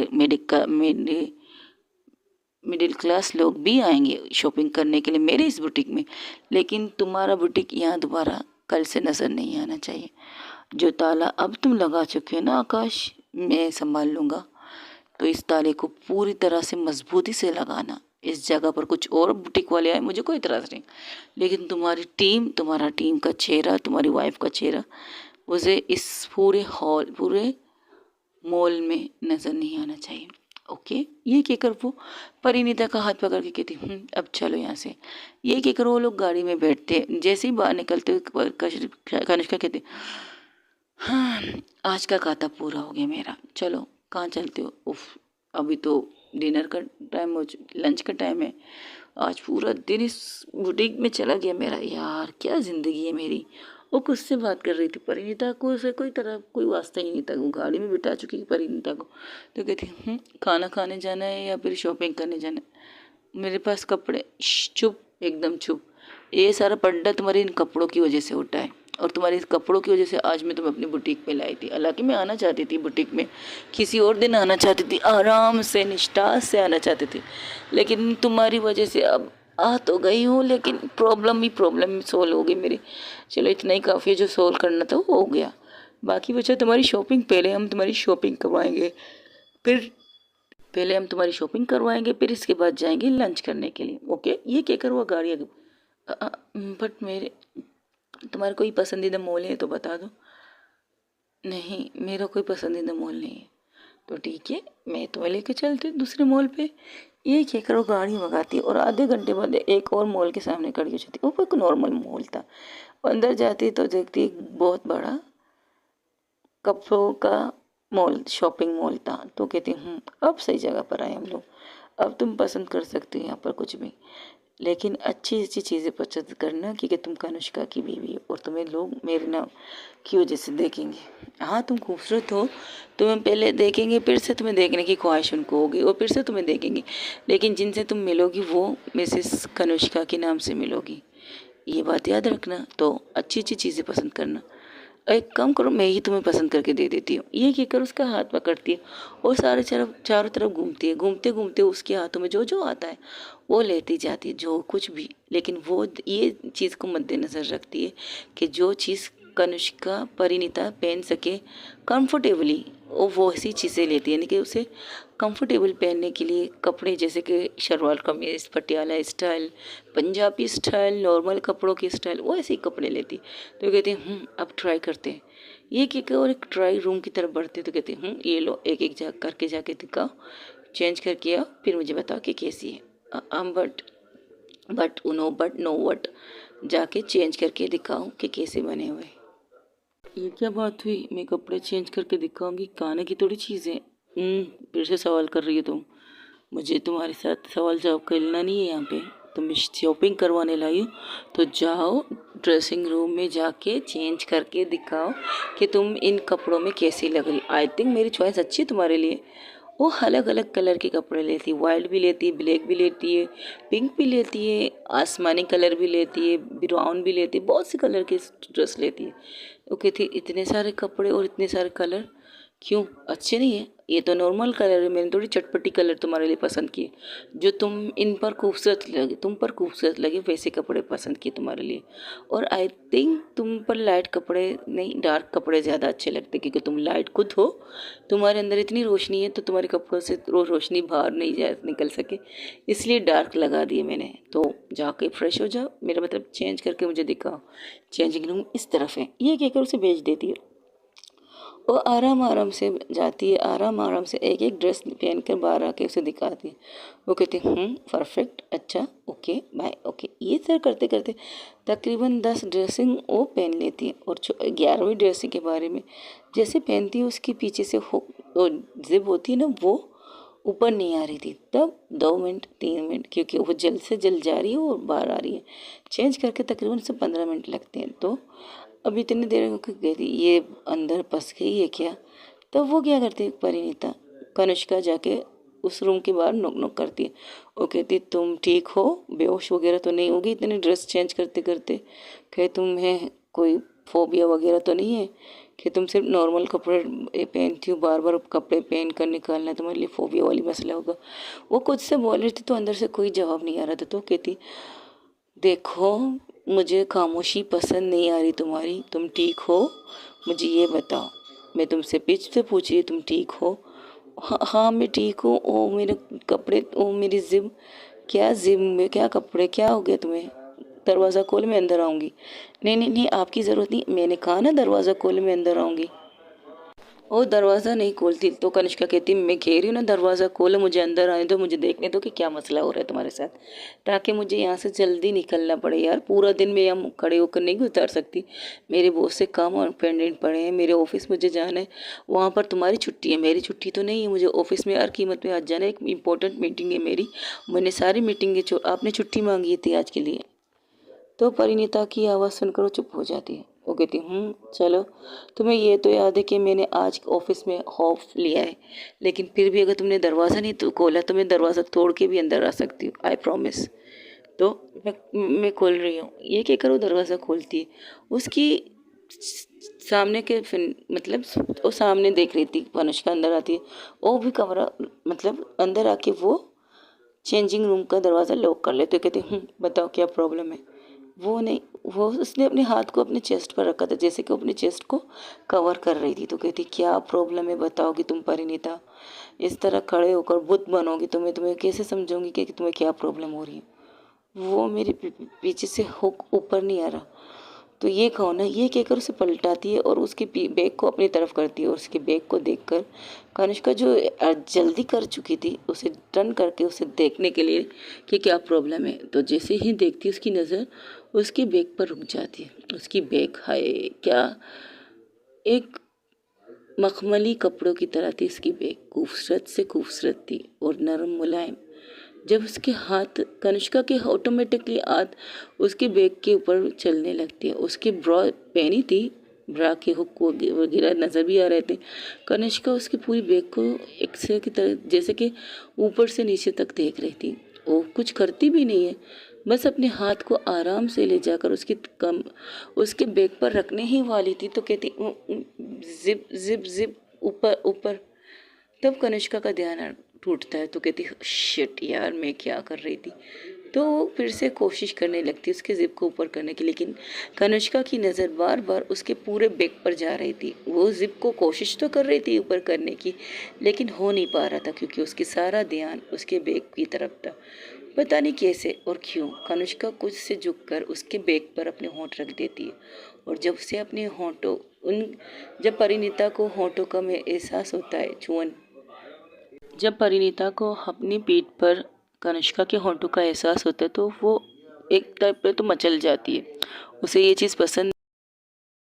मिडिल क्लास लोग भी आएंगे शॉपिंग करने के लिए मेरे इस बुटीक में। लेकिन तुम्हारा बुटीक यहाँ दोबारा कल से नज़र नहीं आना चाहिए। जो ताला अब तुम लगा चुके हो ना आकाश, मैं संभाल लूँगा, तो इस ताले को पूरी तरह से मजबूती से लगाना। इस जगह पर कुछ और बुटीक वाले आए, मुझे कोई इतराज़ नहीं, लेकिन तुम्हारा टीम का चेहरा, तुम्हारी वाइफ का चेहरा मुझे इस पूरे हॉल, पूरे मॉल में नज़र नहीं आना चाहिए। ओके। ये कहकर वो परिणीता का हाथ पकड़ के कहती अब चलो यहाँ से। ये कहकर वो लोग गाड़ी में बैठते, जैसे ही बाहर निकलते हुए कनिष्का कहती हाँ आज का खाता पूरा हो गया मेरा, चलो कहाँ चलते हो? उफ अभी तो डिनर का टाइम हो, लंच का टाइम है, आज पूरा दिन इस बुटीक में चला गया मेरा, यार क्या ज़िंदगी है मेरी। वो खुद से बात कर रही थी, परिणीता को उसे कोई वास्ता ही नहीं था। वो गाड़ी में बिठा चुकी परिणीता को, तो कहती खाना खाने जाना है या फिर शॉपिंग करने जाना है? मेरे पास कपड़े। चुप, एकदम चुप। ये सारा पड्डा तुम्हारे इन कपड़ों की वजह से उठा है और तुम्हारे इस कपड़ों की वजह से आज मैं तुम्हें अपनी बुटीक पे लाई थी। हालांकि मैं आना चाहती थी बुटीक में, किसी और दिन आना चाहती थी, आराम से निष्ठा से आना चाहती थी, लेकिन तुम्हारी वजह से अब आ तो गई हूँ, लेकिन प्रॉब्लम सोल्व हो गई मेरी। चलो इतना ही काफ़ी है, जो सोल्व करना था वो हो गया। बाकी बचा तुम्हारी शॉपिंग। पहले हम तुम्हारी शॉपिंग करवाएंगे, फिर इसके बाद जाएंगे लंच करने के लिए। ओके। ये क्या करो गाड़ी बट मेरे तुम्हारा कोई पसंदीदा मॉल है तो बता दो। नहीं मेरा कोई पसंदीदा मॉल नहीं है। तो ठीक है, मैं तुम्हें लेके चलती दूसरे मॉल पे। ये क्या करो गाड़ी मंगाती और आधे घंटे बाद एक और मॉल के सामने खड़ी हो जाती। वो एक नॉर्मल मॉल था, अंदर जाती तो देखती एक बहुत बड़ा कपड़ों का मॉल, शॉपिंग मॉल था। तो कहती अब सही जगह पर आए हम लोग, अब तुम पसंद कर सकते हो यहाँ पर कुछ भी, लेकिन अच्छी अच्छी चीज़ें पसंद करना, क्योंकि तुम कनिष्का की बीवी हो और तुम्हें लोग मेरे नाम की वजह से देखेंगे। हाँ तुम खूबसूरत हो, तुम्हें पहले देखेंगे, फिर से तुम्हें देखने की ख्वाहिश उनको होगी और फिर से तुम्हें देखेंगे, लेकिन जिनसे तुम मिलोगी वो मिसेस कनिष्का के नाम से मिलोगी। ये बात याद रखना। तो अच्छी अच्छी चीज़ें पसंद करना। एक काम करो, मैं ही तुम्हें पसंद करके दे देती हूँ। ये कहकर उसका हाथ पकड़ती है और चारों तरफ घूमती है। घूमते घूमते उसके हाथों में जो जो आता है वो लेती जाती है, जो कुछ भी। लेकिन वो ये चीज़ को मद्देनज़र रखती है कि जो चीज़ कनिष्का परिणीता पहन सके कंफर्टेबली, वो ऐसी चीज़ें लेती है, यानी कि उसे कंफर्टेबल पहनने के लिए कपड़े, जैसे कि शलवार कमीज, Patiala style, Punjabi style, normal कपड़ों की स्टाइल, वो ऐसे ही कपड़े लेती। तो कहती अब ट्राई करते हैं। ये क्या, और एक ट्राई रूम की तरफ बढ़ते तो कहते ये लो, एक एक करके जाके दिखाओ, चेंज करके आओ, फिर मुझे बताओ कि कैसी है। बट नो वट जाके चेंज करके दिखाओ कि कैसे बने हुए। ये क्या बात हुई? मैं कपड़े चेंज करके दिखाऊंगी, खाने की थोड़ी चीज़ है। फिर से सवाल कर रही है तुम। मुझे तुम्हारे साथ सवाल जवाब करना नहीं है यहाँ पे। तुम शॉपिंग करवाने लाई हो तो जाओ ड्रेसिंग रूम में जाके चेंज करके दिखाओ कि तुम इन कपड़ों में कैसी लग रही। आई थिंक मेरी चॉइस अच्छी है तुम्हारे लिए। वो अलग अलग कलर के कपड़े लेती है, वाइट भी लेती है, ब्लैक भी लेती है, पिंक भी लेती है, आसमानी कलर भी लेती है, ब्राउन भी लेती है, बहुत से कलर के ड्रेस लेती है। वो कहती है इतने सारे कपड़े और इतने सारे कलर क्यों, अच्छे नहीं है? ये तो नॉर्मल कलर है, मैंने थोड़ी चटपटी कलर तुम्हारे लिए पसंद किए जो तुम इन पर खूबसूरत लगे, तुम पर खूबसूरत लगे वैसे कपड़े पसंद किए तुम्हारे लिए। और आई थिंक तुम पर लाइट कपड़े नहीं, डार्क कपड़े ज़्यादा अच्छे लगते क्योंकि तुम लाइट खुद हो। तुम्हारे अंदर इतनी रोशनी है तो तुम्हारे कपड़ों से रोशनी बाहर नहीं जा निकल सके, इसलिए डार्क लगा दिए मैंने। तो जाके फ्रेश हो जाओ, मेरा मतलब चेंज करके मुझे दिखाओ। चेंजिंग रूम इस तरफ है, ये कहकर उसे भेज देती है। वो आराम आराम से जाती है, आराम आराम से एक एक ड्रेस पहन कर बाहर आके उसे दिखाती है। वो कहती है परफेक्ट, अच्छा, ओके बाय, ओके। ये सब करते करते तकरीबन 10 ड्रेसिंग वो पहन लेती है। और 11वीं ड्रेसिंग के बारे में जैसे पहनती है उसके पीछे से वो जिप होती है ना, वो ऊपर नहीं आ रही थी। तब 2 मिनट 3 मिनट, क्योंकि वो जल्द से जल्द जा रही है और बाहर आ रही है, चेंज करके तकरीबन से 15 मिनट लगते हैं। तो अब इतनी देर हो गई थी, ये अंदर फंस गई है क्या? तब वो क्या करती है परिणीता, कनिष्का जाके उस रूम के बाहर नॉक नॉक करती है। वो कहती तुम ठीक हो, बेहोश वगैरह तो नहीं होगी इतनी ड्रेस चेंज करते करते? कहे तुम्हें कोई फोबिया वगैरह तो नहीं है कि तुम सिर्फ नॉर्मल कपड़े पहनती हो, बार बार कपड़े पहन कर निकालना तुम्हारे लिए फोबिया वाली मसला होगा? वो कुछ से बोल रही थी तो अंदर से कोई जवाब नहीं आ रहा था। तो कहती देखो, मुझे खामोशी पसंद नहीं आ रही तुम्हारी, तुम ठीक हो? मुझे ये बताओ, मैं तुमसे बीच से पूछ रही, तुम ठीक हो? हाँ हाँ मैं ठीक हूँ। ओ मेरे कपड़े, ओ मेरी जिम, क्या जिम में क्या कपड़े, क्या हो गया तुम्हें? दरवाज़ा खोल, मैं अंदर आऊँगी। नहीं नहीं नहीं, आपकी ज़रूरत नहीं, मैंने कहा ना दरवाज़ा खोल, मैं अंदर आऊँगी। वो दरवाज़ा नहीं खोलती तो कनिष्का कहती मैं कह रही हूँ ना दरवाज़ा खोलो, मुझे अंदर आने दो, मुझे देखने दो कि क्या मसला हो रहा है तुम्हारे साथ, ताकि मुझे यहाँ से जल्दी निकलना पड़े। यार पूरा दिन मैं यहाँ खड़े होकर नहीं गुजार सकती, मेरे बहुत से काम और पेंडेंट पड़े हैं, मेरे ऑफिस मुझे जाना है, वहाँ पर तुम्हारी छुट्टी है, मेरी छुट्टी तो नहीं है। मुझे ऑफिस में हर कीमत पर आज जाना है, एक इंपॉर्टेंट मीटिंग है मेरी, मैंने सारी मीटिंगें आपने छुट्टी मांगी थी आज के लिए। तो परिणीता की आवाज़ सुनकर वो चुप हो जाती है। वो कहती चलो, तुम्हें ये तो याद है कि मैंने आज ऑफिस में ऑफ लिया है, लेकिन फिर भी अगर तुमने दरवाज़ा नहीं तो खोला तो मैं दरवाज़ा तोड़ के भी अंदर आ सकती हूँ, आई प्रॉमिस। तो मैं खोल रही हूँ, ये क्या करो, दरवाज़ा खोलती है। उसकी सामने के मतलब वो सामने देख रही थी, अनुष्का अंदर आती है, वो भी कमरा मतलब अंदर आके वो चेंजिंग रूम का दरवाज़ा लॉक कर लेते। कहते बताओ क्या प्रॉब्लम है? वो नहीं, वो उसने अपने हाथ को अपने चेस्ट पर रखा था, जैसे कि अपने चेस्ट को कवर कर रही थी। तो कहती क्या प्रॉब्लम है बताओगी तुम परिणीता? इस तरह खड़े होकर बुत बनोगी तो मैं तुम्हें कैसे समझूंगी कि तुम्हें क्या प्रॉब्लम हो रही है? वो मेरे पीछे से हुक ऊपर नहीं आ रहा। तो ये कहो ना, ये कहकर उसे पलटाती है और उसके बैग को अपनी तरफ करती है। और उसके बैग को देखकर कनिष्का जो जल्दी कर चुकी थी उसे टर्न करके उसे देखने के लिए कि क्या प्रॉब्लम है, तो जैसे ही देखती उसकी नज़र उसके बैग पर रुक जाती है। उसकी बैग, हाय क्या एक मखमली कपड़ों की तरह थी उसकी बैग, खूबसूरत से खूबसूरत थी और नरम मुलायम। जब उसके हाथ कनिष्का के ऑटोमेटिकली हाथ उसके बैग के ऊपर चलने लगती है। उसकी ब्रा पहनी थी, ब्रा के हुक वगैरह नज़र भी आ रहे थे। कनिष्का उसकी पूरी बैग को एक्सरे की तरह जैसे कि ऊपर से नीचे तक देख रही थी। वो कुछ करती भी नहीं है, बस अपने हाथ को आराम से ले जाकर उसके बैग पर रखने ही वाली थी तो कहती जिप जिप जिप ऊपर ऊपर। तब कनिष्का का ध्यान टूटता है तो कहती शिट यार, मैं क्या कर रही थी? तो वो फिर से कोशिश करने लगती उसके जिप को ऊपर करने की, लेकिन कनिष्का की नज़र बार बार उसके पूरे बैग पर जा रही थी। वो जिप को कोशिश तो कर रही थी ऊपर करने की, लेकिन हो नहीं पा रहा था क्योंकि उसकी सारा ध्यान उसके बैग की तरफ था। पता नहीं कैसे और क्यों कनिष्का कुछ से झुककर उसके बैग पर अपने होंठ रख देती है। और जब से अपने होंठों जब परिणीता को होंठों का में एहसास होता है चुअन, जब परिणीता को अपनी पीठ पर कनिष्का के होंठों का एहसास होता है तो वो एक टाइप पे तो मचल जाती है। उसे ये चीज़ पसंद